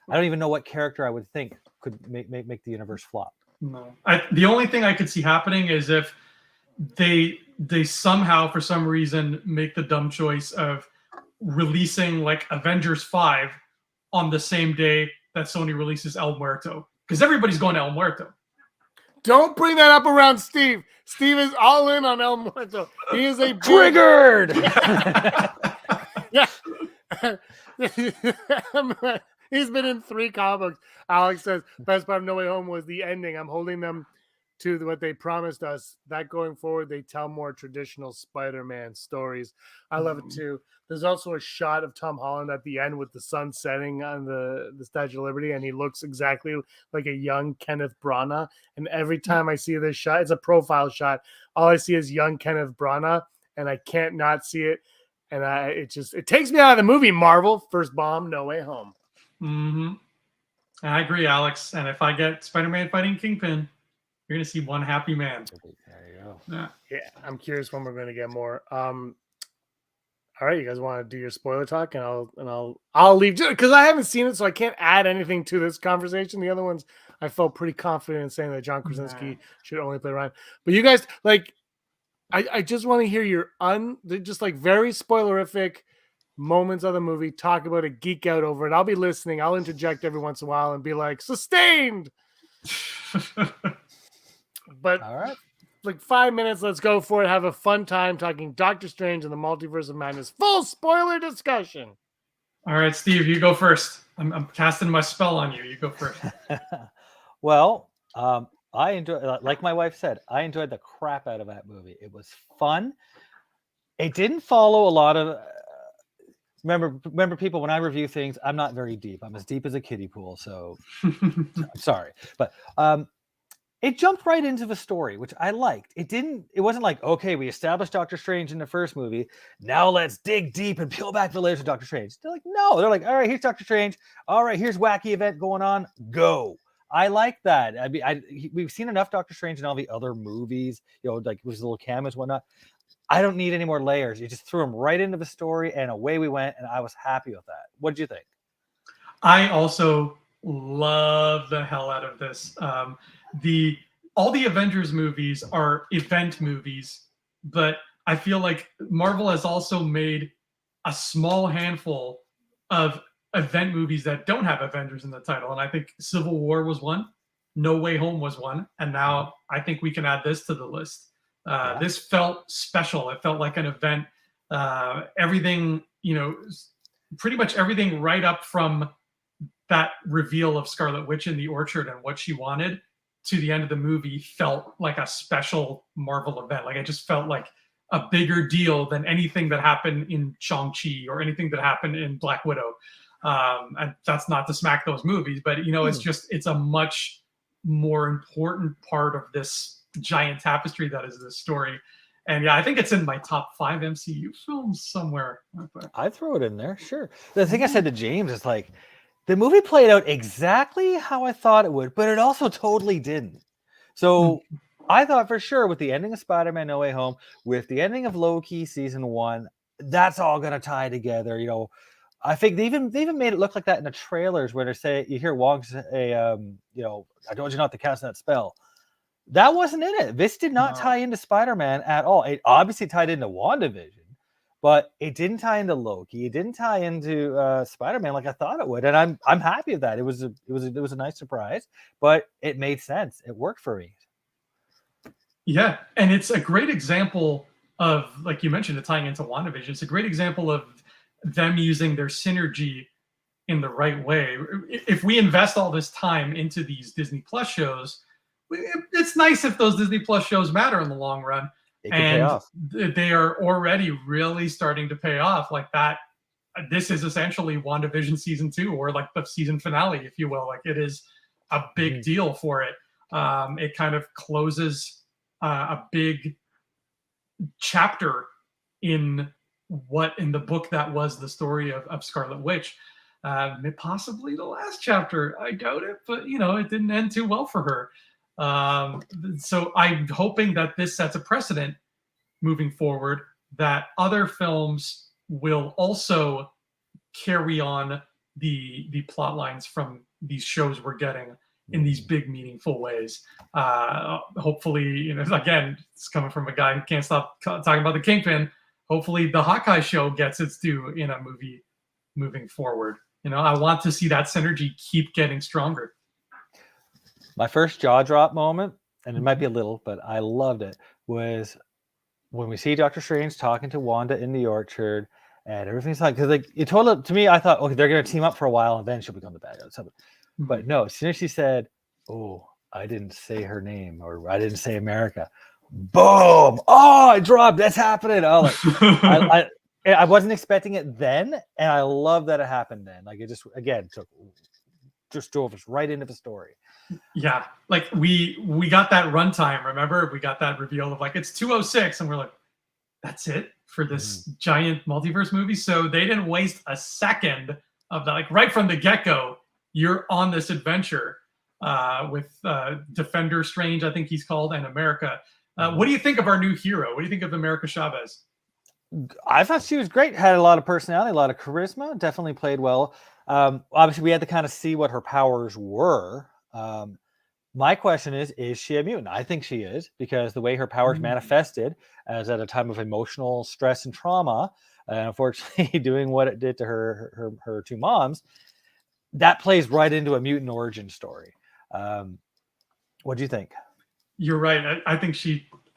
I don't even know what character I would think could make the universe flop. No, the only thing I could see happening is if they somehow, for some reason, make the dumb choice of releasing like Avengers 5 on the same day that Sony releases El Muerto, because everybody's going to El Muerto. Don't bring that up around Steve. Steve is all in on El Muerto. He is a triggered. Yeah. He's been in 3 comic books. Alex says best part of No Way Home was the ending. I'm holding them to what they promised us, that going forward they tell more traditional Spider-Man stories. I love it too. There's also a shot of Tom Holland at the end with the sun setting on the Statue of Liberty, and he looks exactly like a young Kenneth Branagh. And every time I see this shot, it's a profile shot, all I see is young Kenneth Branagh, and I can't not see it. And it takes me out of the movie. Marvel, first bomb, No Way Home. I agree, Alex. And if I get Spider-Man fighting Kingpin, you're going to see one happy man. There you go. Yeah, I'm curious when we're going to get more. All right, you guys want to do your spoiler talk, and I'll leave, because I haven't seen it, so I can't add anything to this conversation. The other ones, I felt pretty confident in saying that John Krasinski should only play Ryan. But you guys, like, I just want to hear your just like very spoilerific moments of the movie. Talk about it, geek out over it. I'll be listening. I'll interject every once in a while and be like, sustained. But all right, like 5 minutes. Let's go for it. Have a fun time talking Doctor Strange and the Multiverse of Madness. Full spoiler discussion. All right, Steve, you go first. I'm casting my spell on you. You go first. Well, I enjoyed, like my wife said, I enjoyed the crap out of that movie. It was fun. It didn't follow a lot of. Remember, people, when I review things, I'm not very deep. I'm as deep as a kiddie pool. So I'm sorry, but it jumped right into the story, which I liked. It wasn't like, okay, we established Doctor Strange in the first movie. Now let's dig deep and peel back the layers of Doctor Strange. They're like, no. They're like, all right, here's Doctor Strange. All right, here's wacky event going on. Go. I like that. I mean, we've seen enough Doctor Strange in all the other movies, like with his little cameos and whatnot. I don't need any more layers. You just threw him right into the story, and away we went, and I was happy with that. What did you think? I also love the hell out of this. All the Avengers movies are event movies, but I feel like Marvel has also made a small handful of event movies that don't have Avengers in the title. And I think Civil War was one, No Way Home was one, and now I think we can add this to the list. This felt special. It felt like an event. Everything, pretty much everything right up from that reveal of Scarlet Witch in the orchard and what she wanted to the end of the movie felt like a special Marvel event. Like it just felt like a bigger deal than anything that happened in Shang-Chi or anything that happened in Black Widow. And that's not to smack those movies, but it's a much more important part of this giant tapestry that is this story. And yeah, I think it's in my top 5 MCU films somewhere. I'd throw it in there, sure. The thing I said to James is like, the movie played out exactly how I thought it would, but it also totally didn't. So I thought for sure with the ending of Spider-Man No Way Home, with the ending of Loki season 1, that's all going to tie together. I think they even made it look like that in the trailers where they say, you hear Wong say, I told you not to cast that spell. That wasn't in it. This did not tie into Spider-Man at all. It obviously tied into WandaVision, but it didn't tie into Loki. It didn't tie into Spider-Man like I thought it would, and I'm happy with that. It was a nice surprise, but it made sense. It worked for me. Yeah, and it's a great example of, like you mentioned, it tying into WandaVision. It's a great example of them using their synergy in the right way. If we invest all this time into these Disney Plus shows, it's nice if those Disney Plus shows matter in the long run. It can pay off. They are already really starting to pay off like that. This is essentially WandaVision season 2, or like the season finale, if you will. Like it is a big deal for it. It kind of closes a big chapter in the book that was the story of Scarlet Witch. Possibly the last chapter. I doubt it, but it didn't end too well for her. So I'm hoping that this sets a precedent moving forward, that other films will also carry on the plot lines from these shows we're getting in these big, meaningful ways. Hopefully, again, it's coming from a guy who can't stop talking about the Kingpin. Hopefully the Hawkeye show gets its due in a movie moving forward. I want to see that synergy keep getting stronger. My first jaw drop moment, and it might be a little, but I loved it, was when we see Doctor Strange talking to Wanda in the orchard, and everything's like, because it told it to me, I thought, okay, they're going to team up for a while, and then she'll become the bad guy or something. But no, as soon as she said, "Oh, I didn't say her name," or "I didn't say America," boom! Oh, I dropped. That's happening. Oh, like, I wasn't expecting it then, and I love that it happened then. Like it just drove us right into the story. Yeah, like we got that runtime. Remember, we got that reveal of like it's 2:06, and we're like, that's it for this giant multiverse movie. So they didn't waste a second of that. Like right from the get-go, you're on this adventure with Defender Strange, I think he's called, and America. What do you think of our new hero? What do you think of America Chavez? I thought she was great. Had a lot of personality, a lot of charisma. Definitely played well. Obviously, we had to kind of see what her powers were. My question is she a mutant? I think she is, because the way her powers manifested as at a time of emotional stress and trauma, and unfortunately doing what it did to her two moms, that plays right into a mutant origin story. What do you think? You're right. I think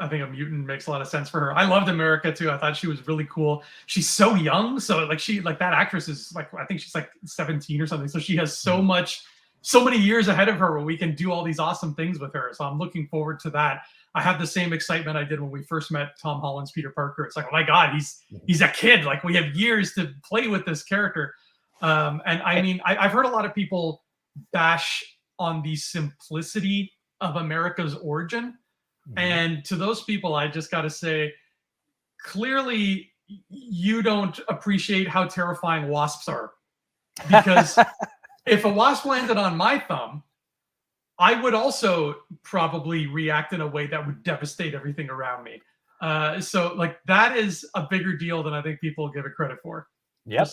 a mutant makes a lot of sense for her. I loved America too. I thought she was really cool. She's so young. So that actress is like, I think she's like 17 or something. So she has so many years ahead of her where we can do all these awesome things with her. So I'm looking forward to that. I have the same excitement I did when we first met Tom Holland's Peter Parker. It's like, oh my God, he's a kid. Like we have years to play with this character. And I mean, I've heard a lot of people bash on the simplicity of America's origin. And to those people, I just got to say, clearly you don't appreciate how terrifying wasps are. Because if a wasp landed on my thumb, I would also probably react in a way that would devastate everything around me. So like that is a bigger deal than I think people give it credit for. Yep.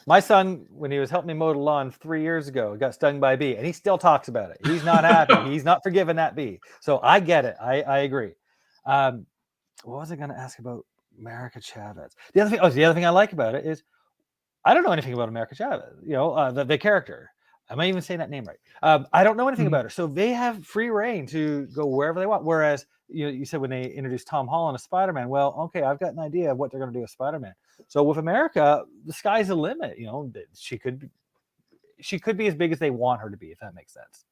My son, when he was helping me mow the lawn 3 years ago, got stung by a bee, and he still talks about it. He's not happy. He's not forgiven that bee. So I get it. I agree. What was I going to ask about America Chavez? The other thing I like about it is I don't know anything about America Chavez. The character. Am I even saying that name right? I don't know anything about her. So they have free reign to go wherever they want. Whereas you said when they introduced Tom Holland as Spider-Man, well, okay, I've got an idea of what they're going to do with Spider-Man. So with America, the sky's the limit. She could be as big as they want her to be, if that makes sense.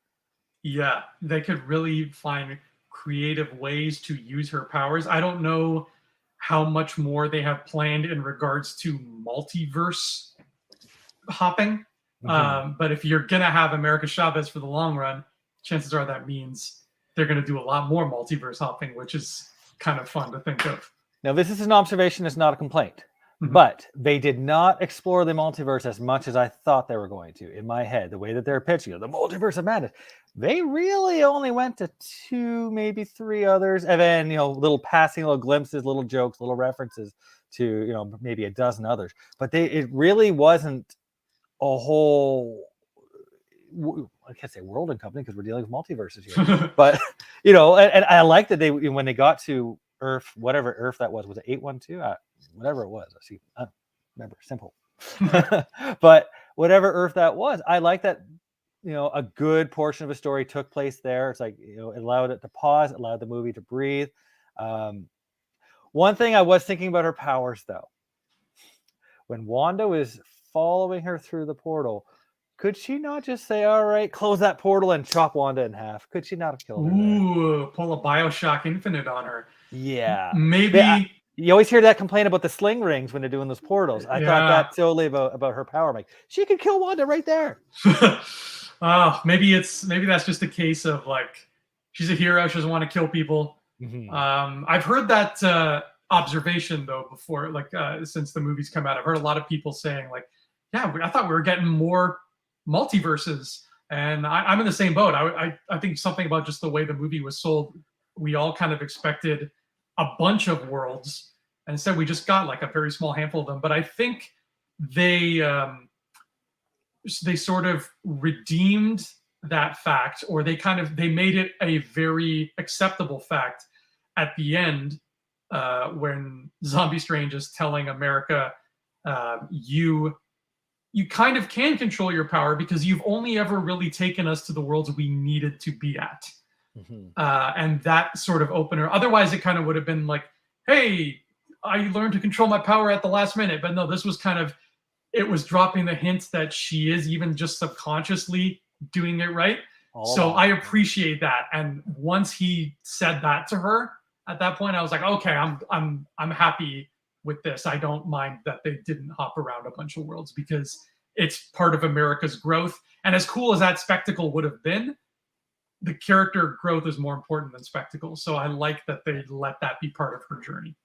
Yeah, they could really find creative ways to use her powers. I don't know how much more they have planned in regards to multiverse hopping. But if you're gonna have America Chavez for the long run, chances are that means they're gonna do a lot more multiverse hopping, which is kind of fun to think of. Now, this is an observation, it's not a complaint. Mhm. But they did not explore the multiverse as much as I thought they were going to. In my head, the way that they're pitching, the multiverse of madness, they really only went to 2, maybe 3 others, and then little passing, little glimpses, little jokes, little references to maybe a dozen others. But it really wasn't a whole. I can't say world and company because we're dealing with multiverses here. But and I like that they when they got to Earth, whatever Earth that was it 812? Whatever it was. I remember, simple. But whatever Earth that was, I like that. A good portion of a story took place there. It's like it allowed it to pause, it allowed the movie to breathe. One thing I was thinking about her powers, though, when Wanda was following her through the portal, could she not just say, "All right, close that portal and chop Wanda in half"? Could she not have killed her? Ooh, pull a Bioshock Infinite on her. Yeah, maybe. You always hear that complaint about the sling rings when they're doing those portals. I thought that solely about her power. I'm like, she could kill Wanda right there. Maybe that's just a case of like she's a hero. She doesn't want to kill people. Mm-hmm. I've heard that observation though before, like since the movie's come out. I've heard a lot of people saying like, "Yeah, I thought we were getting more multiverses," and I'm in the same boat. I think something about just the way the movie was sold. We all kind of expected a bunch of worlds, and instead we just got like a very small handful of them. But I think they sort of redeemed that fact, or they made it a very acceptable fact at the end when Zombie Strange is telling America, you kind of can control your power because you've only ever really taken us to the worlds we needed to be at. Mm-hmm. And that sort of opener. Otherwise, it kind of would have been like, "Hey, I learned to control my power at the last minute." But no, this was it was dropping the hint that she is even just subconsciously doing it right. So I appreciate that. And once he said that to her, at that point, I was like, okay, I'm happy with this. I don't mind that they didn't hop around a bunch of worlds because it's part of America's growth. And as cool as that spectacle would have been, the character growth is more important than spectacle. So I like that they let that be part of her journey.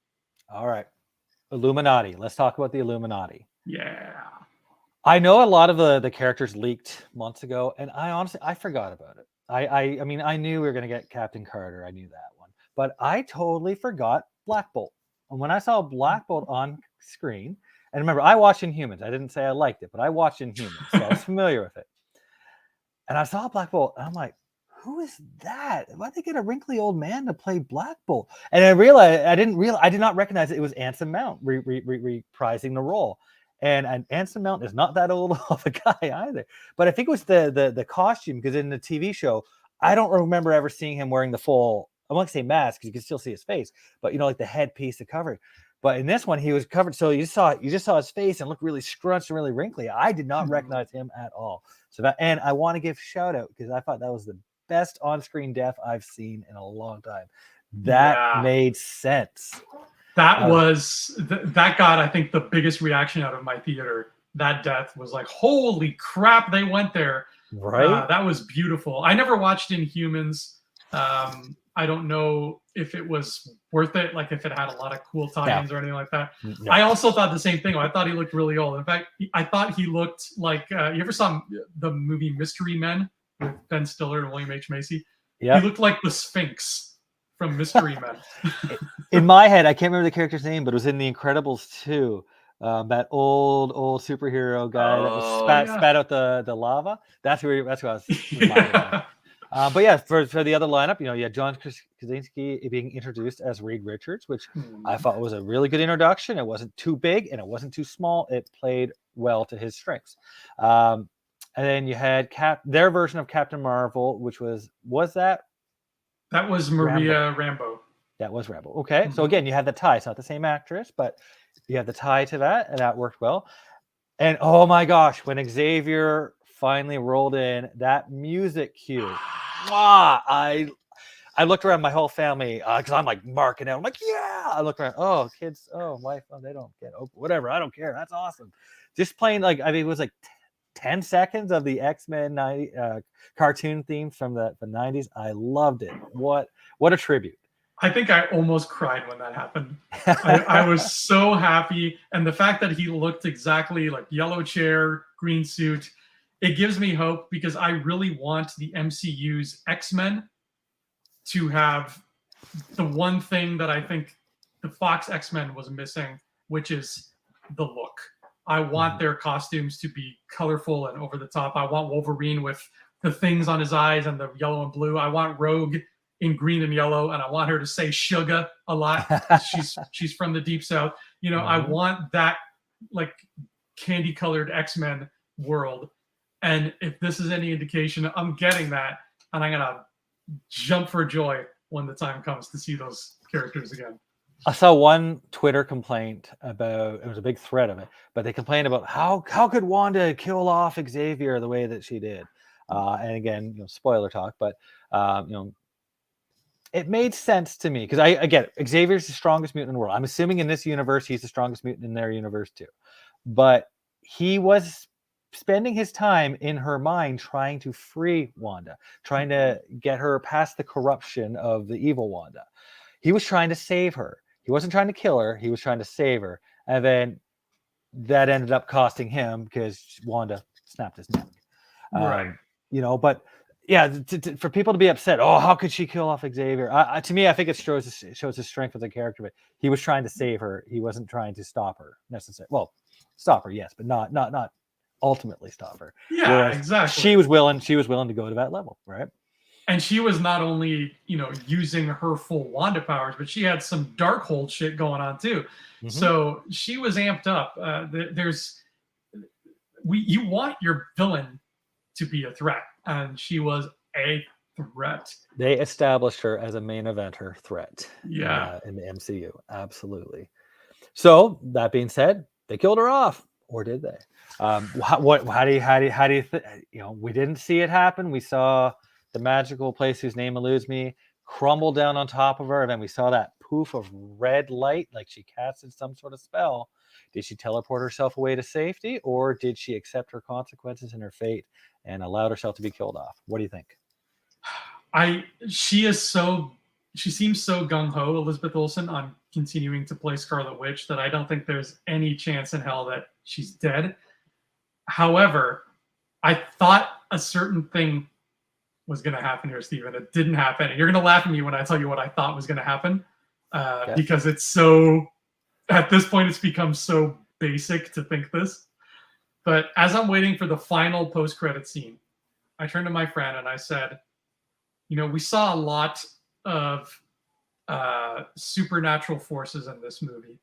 All right. Illuminati. Let's talk about the Illuminati. Yeah. I know a lot of the characters leaked months ago, and I forgot about it. I mean, I knew we were going to get Captain Carter. I knew that one. But I totally forgot Black Bolt. And when I saw Black Bolt on screen, and remember, I watched Inhumans. I didn't say I liked it, but I watched Inhumans, so I was familiar with it. And I saw Black Bolt, and I'm like, who is that? Why'd they get a wrinkly old man to play Black Bolt? And I realized I did not recognize it was Anson Mount reprising the role. And Anson Mount is not that old of a guy either. But I think it was the costume, because in the TV show, I don't remember ever seeing him wearing the full, I won't say mask because you can still see his face, but like the headpiece to cover. But in this one, he was covered, so you just saw his face and looked really scrunched and really wrinkly. I did not recognize him at all. So and I want to give shout out because I thought that was the best on-screen death I've seen in a long time. That made sense. That that got, I think, the biggest reaction out of my theater. That death was like, holy crap, they went there. Right. That was beautiful. I never watched Inhumans. I don't know if it was worth it, like if it had a lot of cool tie-ins or anything like that. No. I also thought the same thing. I thought he looked really old. In fact, I thought he looked like, you ever saw the movie Mystery Men with Ben Stiller and William H. Macy? Yeah. He looked like the Sphinx from Mystery Men. In my head, I can't remember the character's name, but it was in The Incredibles 2. That old superhero guy that was spat out the lava. That's who I was. But yeah, for the other lineup, you had John Krasinski being introduced as Reed Richards, which I thought was a really good introduction. It wasn't too big and it wasn't too small. It played well to his strengths. And then you had their version of Captain Marvel, which was that? That was Maria Rambeau. That was Rambeau. Okay, so again, you had the tie. It's not the same actress, but you have the tie to that, and that worked well. And oh my gosh, when Xavier finally rolled in, that music cue I looked around my whole family because I'm like marking out. I'm like, yeah. I look around. Oh, kids. Oh, wife. Oh, they don't get whatever. I don't care. That's awesome. Just playing like I mean, it was like 10 seconds of the X-Men cartoon themes from the 90s. I loved it. What a tribute. I think I almost cried when that happened. I was so happy. And the fact that he looked exactly like yellow chair, green suit, it gives me hope because I really want the MCU's X-Men to have the one thing that I think the Fox X-Men was missing, which is the look. I want their costumes to be colorful and over the top. I want Wolverine with the things on his eyes and the yellow and blue. I want Rogue in green and yellow, and I want her to say sugar a lot. she's from the deep south. You know, I want that like candy colored X-Men world. And if this is any indication, I'm getting that, and I'm gonna jump for joy when the time comes to see those characters again. I saw one Twitter complaint about, it was a big thread of it, but they complained about how could Wanda kill off Xavier the way that she did. And again, spoiler talk, but it made sense to me because I get it. Xavier's the strongest mutant in the world. I'm assuming in this universe he's the strongest mutant in their universe too. But he was spending his time in her mind trying to free Wanda, trying to get her past the corruption of the evil Wanda. He was trying to save her. He wasn't trying to kill her. He was trying to save her. And then that ended up costing him because Wanda snapped his neck. Right. But yeah, for people to be upset, oh, how could she kill off Xavier? To me, I think it shows the strength of the character. But he was trying to save her. He wasn't trying to stop her necessarily. Well, stop her, yes, but not ultimately stop her. Yeah, whereas exactly. She was willing to go to that level, right? And she was not only, using her full Wanda powers, but she had some Darkhold shit going on too. Mm-hmm. So she was amped up. You want your villain to be a threat, and she was a threat. They established her as a main eventer threat. Yeah, in the MCU, absolutely. So that being said, they killed her off, or did they? How do you think? We didn't see it happen. We saw the magical place whose name eludes me crumble down on top of her, and then we saw that poof of red light, like she casted some sort of spell. Did she teleport herself away to safety, or did she accept her consequences and her fate and allowed herself to be killed off? What do you think? She seems so gung-ho, Elizabeth Olsen, on continuing to play Scarlet Witch, that I don't think there's any chance in hell that she's dead. However, I thought a certain thing was going to happen here, Stephen. It didn't happen. And you're going to laugh at me when I tell you what I thought was going to happen, because it's so, at this point, it's become so basic to think this. But as I'm waiting for the final post-credit scene, I turned to my friend and I said, we saw a lot of supernatural forces in this movie.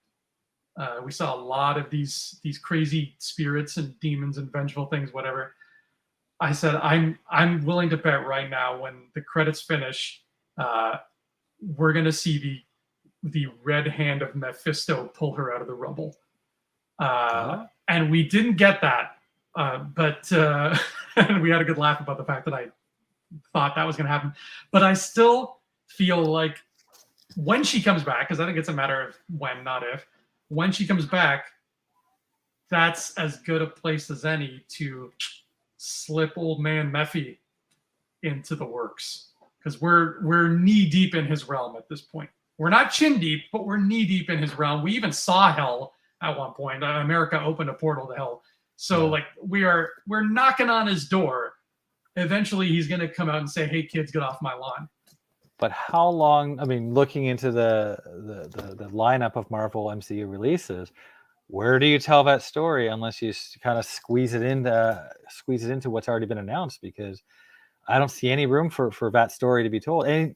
We saw a lot of these crazy spirits and demons and vengeful things, whatever. I said, I'm willing to bet right now when the credits finish, we're gonna see the red hand of Mephisto pull her out of the rubble. And we didn't get that, but and we had a good laugh about the fact that I thought that was gonna happen. But I still feel like when she comes back, because I think it's a matter of when, not if, when she comes back, that's as good a place as any to slip old man Mephi into the works, because we're knee deep in his realm at this point. We're not chin deep, but we're knee deep in his realm. We even saw hell at one point. America opened a portal to hell, so like we're knocking on his door. Eventually, he's going to come out and say, "Hey, kids, get off my lawn." But how long? I mean, looking into the lineup of Marvel MCU releases, where do you tell that story unless you kind of squeeze it into what's already been announced? Because I don't see any room for that story to be told. And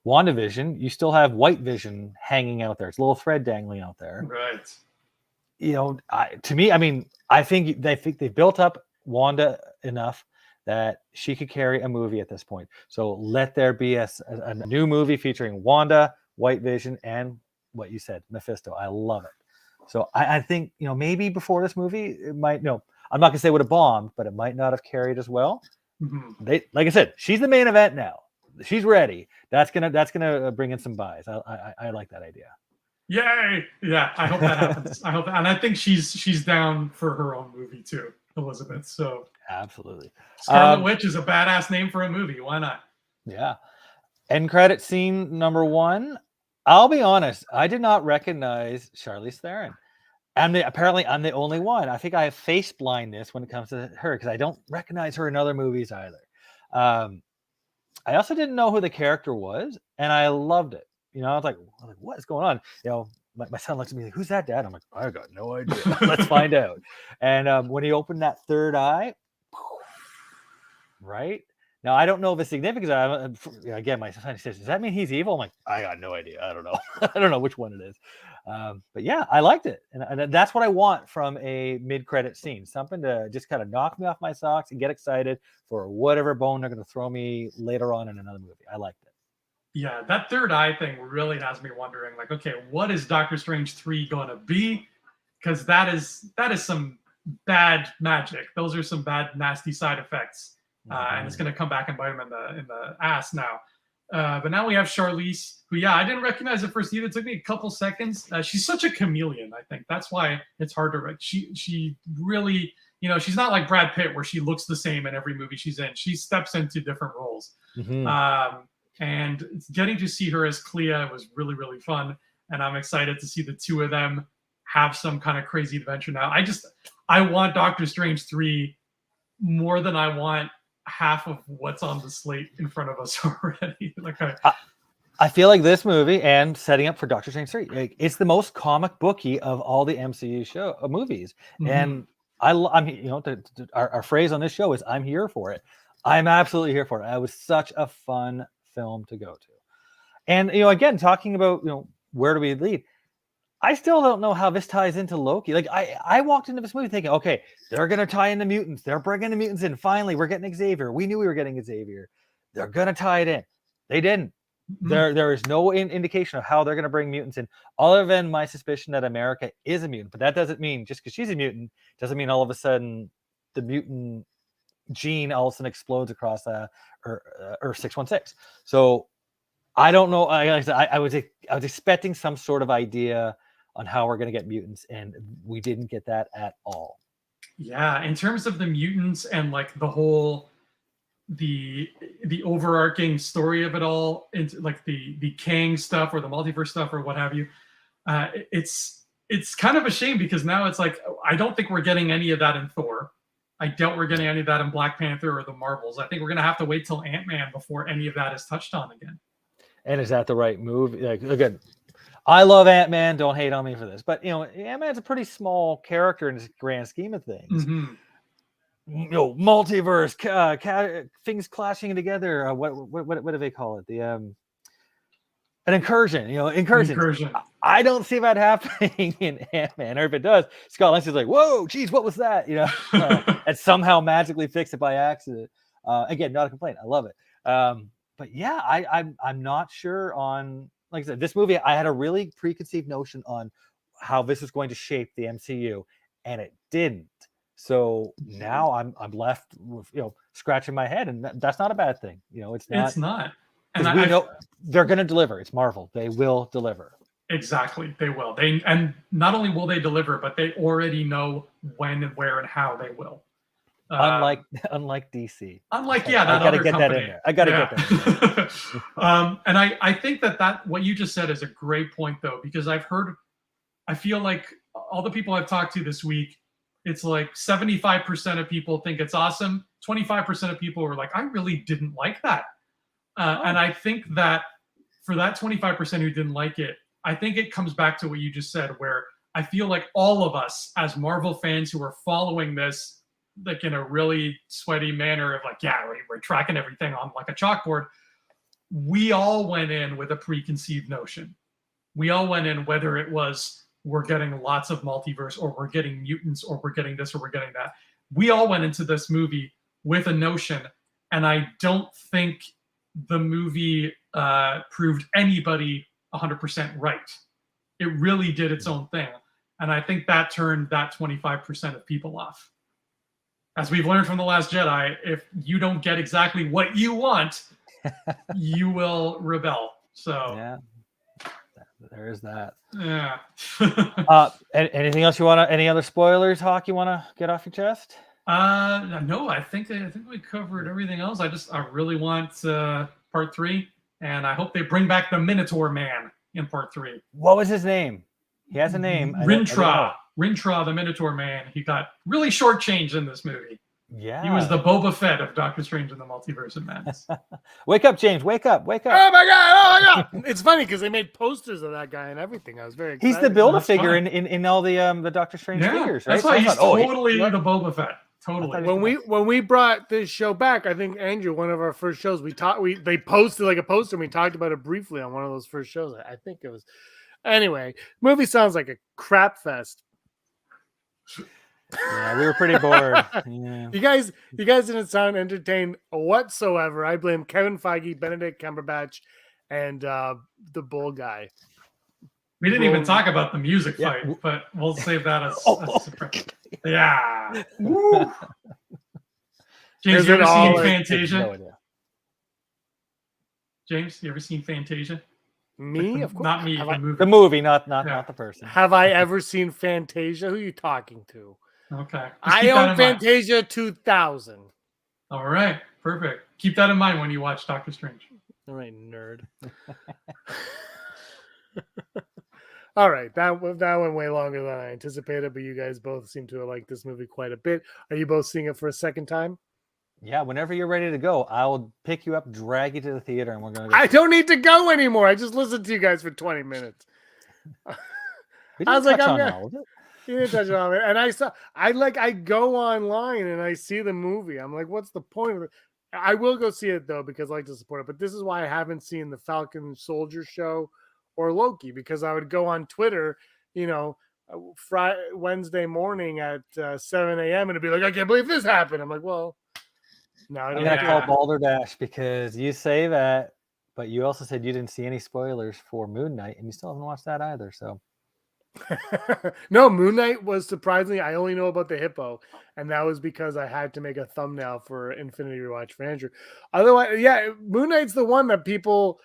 WandaVision, you still have White Vision hanging out there. It's a little thread dangling out there. Right. To me, I mean, I think they built up Wanda enough that she could carry a movie at this point. So let there be a new movie featuring Wanda, White Vision, and what you said, Mephisto. I love it. So I think, maybe before this movie, it might, I'm not going to say it would have bombed, but it might not have carried as well. They, like I said, she's the main event now. She's ready. That's gonna bring in some buys. I like that idea. Yay! Yeah, I hope that happens. I hope, and I think she's down for her own movie too, Elizabeth. So absolutely, Scarlet Witch is a badass name for a movie. Why not? Yeah. End credit scene number 1. I'll be honest, I did not recognize Charlize Theron. Apparently I'm the only one. I think I have face blindness when it comes to her because I don't recognize her in other movies either. I also didn't know who the character was, and I loved it. You know, I was like, what is going on? You know, my son looks at me like, who's that, Dad? I'm like, I got no idea. Let's find out. And when he opened that third eye, right? Now, I don't know the significance. Again, my son says, does that mean he's evil? I'm like, I got no idea. I don't know. I don't know which one it is. But yeah, I liked it. And that's what I want from a mid-credit scene. Something to just kind of knock me off my socks and get excited for whatever bone they're going to throw me later on in another movie. I liked it. Yeah, that third eye thing really has me wondering, like, okay, what is Doctor Strange 3 going to be? Because that is some bad magic. Those are some bad, nasty side effects. And it's going to come back and bite him in the ass now. But now we have Charlize, who, yeah, I didn't recognize at first either. It took me a couple seconds. She's such a chameleon, I think. That's why it's hard to write. She really, you know, she's not like Brad Pitt where she looks the same in every movie she's in. She steps into different roles. And getting to see her as Clea was really, really fun. And I'm excited to see the two of them have some kind of crazy adventure now. I want Doctor Strange 3 more than I want half of what's on the slate in front of us already. I feel like this movie and setting up for Doctor Strange 3, like, it's the most comic booky of all the MCU movies. And I'm, you know, our phrase on this show is I'm here for it. I'm absolutely here for it. It was such a fun film to go to. And, you know, again, talking about, you know, where do we lead? I still don't know how this ties into Loki. Like, I walked into this movie thinking, okay, they're going to tie in the mutants. They're bringing the mutants in. Finally, we're getting Xavier. We knew we were getting Xavier. They're going to tie it in. They didn't. There is no indication of how they're going to bring mutants in, other than my suspicion that America is a mutant. But that doesn't mean, just because she's a mutant, doesn't mean all of a sudden the mutant gene all of a sudden explodes across Earth 616. So I don't know. I was expecting some sort of idea on how we're going to get mutants, and we didn't get that at all. Yeah, in terms of the mutants and like the whole the overarching story of it all, into like the Kang stuff or the multiverse stuff or what have you, it's kind of a shame because now it's like I don't think we're getting any of that in Thor. I doubt we're getting any of that in Black Panther or the Marvels. I think we're going to have to wait till Ant-Man before any of that is touched on again. And is that the right move? Like, again, I love Ant-Man. Don't hate on me for this, but you know, Ant-Man's a pretty small character in the grand scheme of things. You know, multiverse, things clashing together. What do they call it? An incursion. You know, incursion. I don't see that happening in Ant-Man, or if it does, Scott Lang is like, "Whoa, geez, what was that?" You know, and somehow magically fix it by accident. Again, not a complaint. I love it. But yeah, I'm not sure on. Like I said, this movie, I had a really preconceived notion on how this was going to shape the MCU, and it didn't. So now I'm left with, you know, scratching my head, and that's not a bad thing. You know, it's not. It's not. And we know they're going to deliver. It's Marvel. They will deliver. Exactly, they will. And not only will they deliver, but they already know when and where and how they will. Unlike DC. Unlike, I gotta get that in there. I gotta get that. And I think that what you just said is a great point, though, because I feel like all the people I've talked to this week, it's like 75% of people think it's awesome. 25% of people are like, I really didn't like that. And I think that for that 25% who didn't like it, I think it comes back to what you just said, where I feel like all of us as Marvel fans who are following this, like in a really sweaty manner of like, yeah, we're tracking everything on like a chalkboard. We all went in with a preconceived notion. We all went in, whether it was we're getting lots of multiverse or we're getting mutants or we're getting this or we're getting that. We all went into this movie with a notion. And I don't think the movie proved anybody 100% right. It really did its own thing. And I think that turned that 25% of people off. as we've learned from The Last Jedi, if you don't get exactly what you want, you will rebel. So Yeah, there is that. yeah. Anything else you want to? Any other spoilers, Hawk? You want to get off your chest? No, I think we covered everything else. I really want part 3, and I hope they bring back the Minotaur Man in part 3. What was his name? He has a name. Rintra, the Minotaur Man. He got really shortchanged in this movie. Yeah, he was the Boba Fett of Doctor Strange in the Multiverse of Madness. Wake up, James! Wake up! Wake up! Oh my god! It's funny because they made posters of that guy and everything. I was very excited. He's the Build-A-Figure in all the Doctor Strange figures, right? That's why he's totally the Boba Fett. Totally. When we brought this show back, I think Andrew, one of our first shows, they posted like a poster and we talked about it briefly on one of those first shows. I think it was. Anyway, movie sounds like a crap fest. Yeah, we were pretty bored. Yeah. You guys didn't sound entertained whatsoever. I blame Kevin Feige, Benedict Cumberbatch, and the bull guy. We didn't even talk about the music fight, but we'll save that as a surprise. Yeah. James, you ever seen Fantasia? No idea. James, you ever seen Fantasia? Me, of course. Not me. The movie, not the person. Have I ever seen Fantasia? Who are you talking to? Okay. I own Fantasia 2000. All right. Perfect. Keep that in mind when you watch Doctor Strange. All right, nerd. All right. That went way longer than I anticipated, but you guys both seem to have liked this movie quite a bit. Are you both seeing it for a second time? Yeah, whenever you're ready to go, I'll pick you up, drag you to the theater, and we're going to go. I don't need to go anymore. I just listened to you guys for 20 minutes. I was like, I'm going to. You didn't touch on it. And I go online and I see the movie. I'm like, what's the point of it? I will go see it though, because I like to support it. But this is why I haven't seen the Falcon Soldier show or Loki, because I would go on Twitter, Wednesday morning at 7 a.m. and it'd be like, I can't believe this happened. I'm like, well, no, I don't I'm going to call Balderdash because you say that, but you also said you didn't see any spoilers for Moon Knight, and you still haven't watched that either. So. No, Moon Knight was surprisingly, I only know about the hippo, and that was because I had to make a thumbnail for Infinity Rewatch for Andrew. Otherwise, yeah, Moon Knight's the one that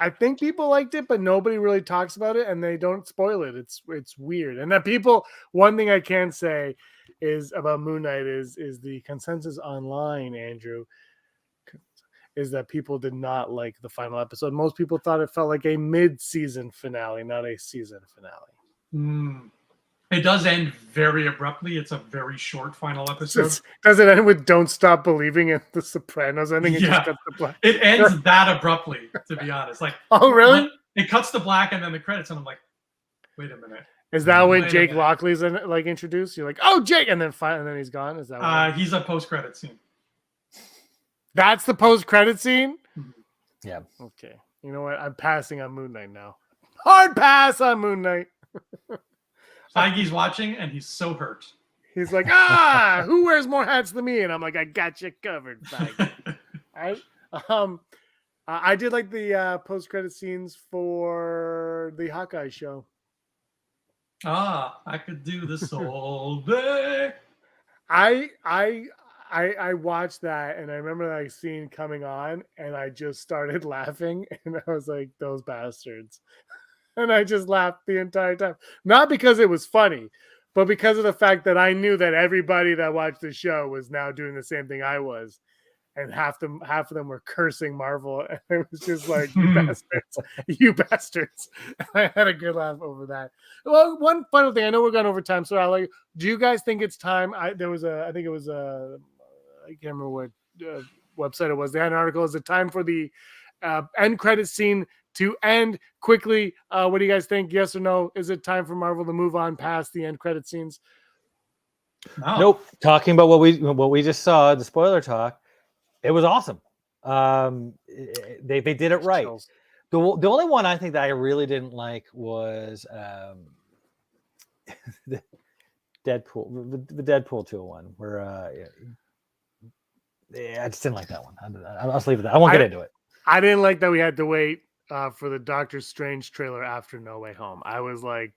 I think people liked it, but nobody really talks about it, and they don't spoil it. It's weird. And that one thing I can say is about Moon Knight is the consensus online, Andrew, is that people did not like the final episode. Most people thought it felt like a mid-season finale, not a season finale. It does end very abruptly. It's a very short final episode. Does it end with "Don't Stop Believing" in The Sopranos? I think it just cuts to black. It ends that abruptly, to be honest. Like, oh really? It cuts to black and then the credits, and I'm like, wait a minute. Is that when Jake Lockley's introduced? You're like, oh, Jake, and then he's gone. Is that? He's a post-credit scene. That's the post-credit scene. Yeah. Okay. You know what? I'm passing on Moon Knight now. Hard pass on Moon Knight. Feige's watching, and he's so hurt. He's like, who wears more hats than me? And I'm like, I got you covered, Feige. I did like the post-credit scenes for the Hawkeye show. I could do this all day. I watched that, and I remember that scene coming on, and I just started laughing, and I was like, those bastards. And I just laughed the entire time. Not because it was funny, but because of the fact that I knew that everybody that watched the show was now doing the same thing I was. And half of them were cursing Marvel. And it was just like, you bastards, you bastards. I had a good laugh over that. Well, one final thing. I know we're going over time. So do you guys think it's time? I can't remember what website it was. They had an article. Is it time for the end credit scene to end quickly? What do you guys think? Yes or no? Is it time for Marvel to move on past the end credit scenes? No. Nope. Talking about what we just saw, the spoiler talk, it was awesome. They did it right. The only one I think that I really didn't like was the Deadpool 201, where I just didn't like that one. I'll just leave it there. I won't get into it. I didn't like that we had to wait for the Doctor Strange trailer after No Way Home. I was like,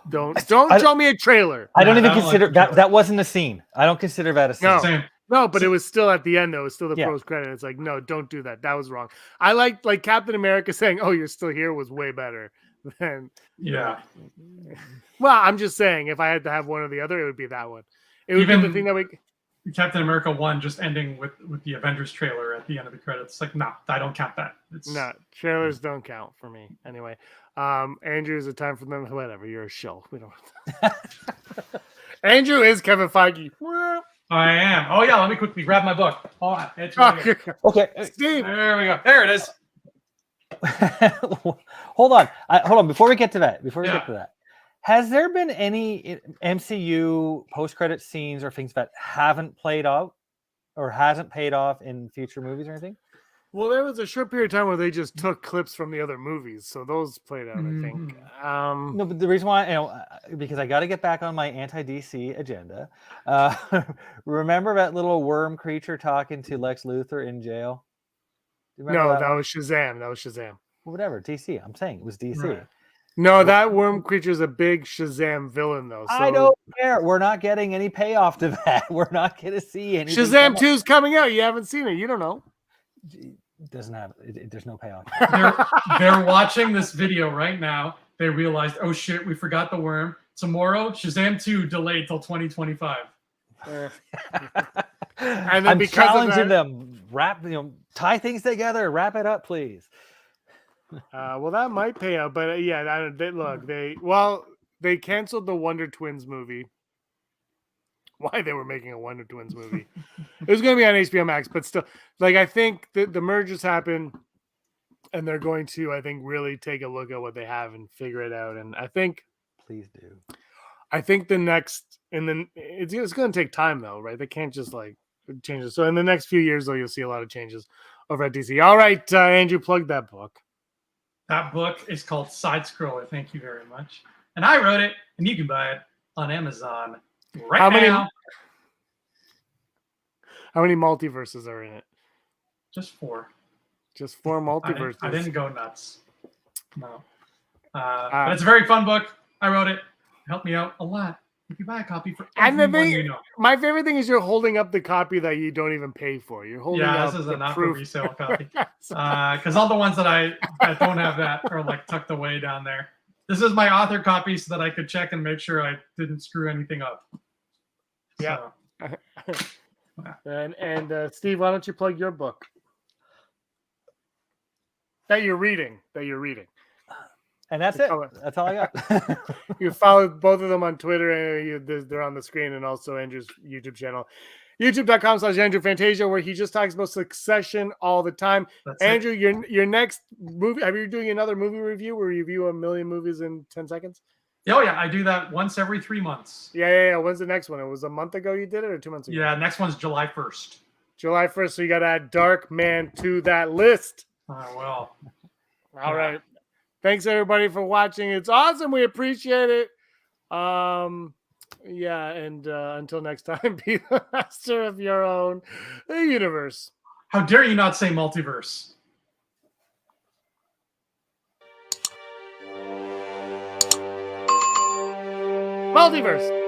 don't show me a trailer. I don't even consider that wasn't a scene. I don't consider that a scene. No. Same. No, but it was still at the end though. It was still the Yeah. post credit. It's like, no, don't do that. That was wrong. I liked like Captain America saying, "Oh, you're still here," was way better than. Yeah. Well, I'm just saying, if I had to have one or the other, it would be that one. It would be the Even- thing that we. Captain America 1 just ending with the Avengers trailer at the end of the credits. Like, no, I don't count that. It's No, trailers don't count for me anyway. Andrew, is it time for them? Whatever, you're a shill. We don't. Andrew is Kevin Feige. I am. Oh yeah, let me quickly grab my book. Hold on. It's right here. Okay. Steve. There we go. There it is. Hold on. Hold on. Before we get to that, Yeah. has there been any MCU post-credit scenes or things that haven't played out or hasn't paid off in future movies or anything? Well, there was a short period of time where they just took clips from the other movies, so those played out. I think. No, but the reason why, because I got to get back on my anti-DC agenda. Remember that little worm creature talking to Lex Luthor in jail? Do you remember No, that one? was Shazam. That was Shazam. Whatever, DC. I'm saying it was DC. Right. No, that worm creature is a big Shazam villain, though. So I don't care. We're not getting any payoff to that. We're not going to see anything. Shazam 2 is coming out. You haven't seen it. You don't know. Doesn't have. There's no payoff. They're watching this video right now. They realized, oh shit, we forgot the worm. Tomorrow, Shazam 2 delayed till 2025. And then I'm because of challenging that- them. Tie things together. Wrap it up, please. Well, that might pay out, but yeah, they canceled the Wonder Twins movie. Why they were making a Wonder Twins movie? It was going to be on HBO Max, but still, like I think the mergers happen, and they're going to, I think, really take a look at what they have and figure it out. And I think Please do. the next, and then it's going to take time though, right? They can't just like change it. So in the next few years, though, you'll see a lot of changes over at DC. All right, Andrew, plug that book. That book is called Side Scroller. Thank you very much. And I wrote it, and you can buy it on Amazon right now. How many multiverses are in it? Just 4. Just 4 multiverses. I didn't go nuts. No. But it's a very fun book. I wrote it. It helped me out a lot. You can buy a copy for And the everyone thing, you know. my favorite thing is you're holding up the copy that you don't even pay for. You're holding up This is the a not for proof. resale copy. Because all the ones that don't have that are like tucked away down there. This is my author copy so that I could check and make sure I didn't screw anything up. Yeah. So, And Steve, why don't you plug your book that you're reading? And that's it. Oh. That's all I got. You follow both of them on Twitter, and they're on the screen, and also Andrew's YouTube channel, youtube.com/Andrew Fantasia, where he just talks about Succession all the time. that's it. Andrew, your next movie, are you doing another movie review where you review 1,000,000 movies in 10 seconds? Oh, yeah. I do that once every 3 months. Yeah. When's the next one? It was a month ago you did it, or 2 months ago? Yeah. Next one's July 1st. July 1st, so you got to add Dark Man to that list. Well. All right. Thanks, everybody, for watching. It's awesome. We appreciate it. Yeah, and until next time, be the master of your own universe. How dare you not say multiverse? Multiverse.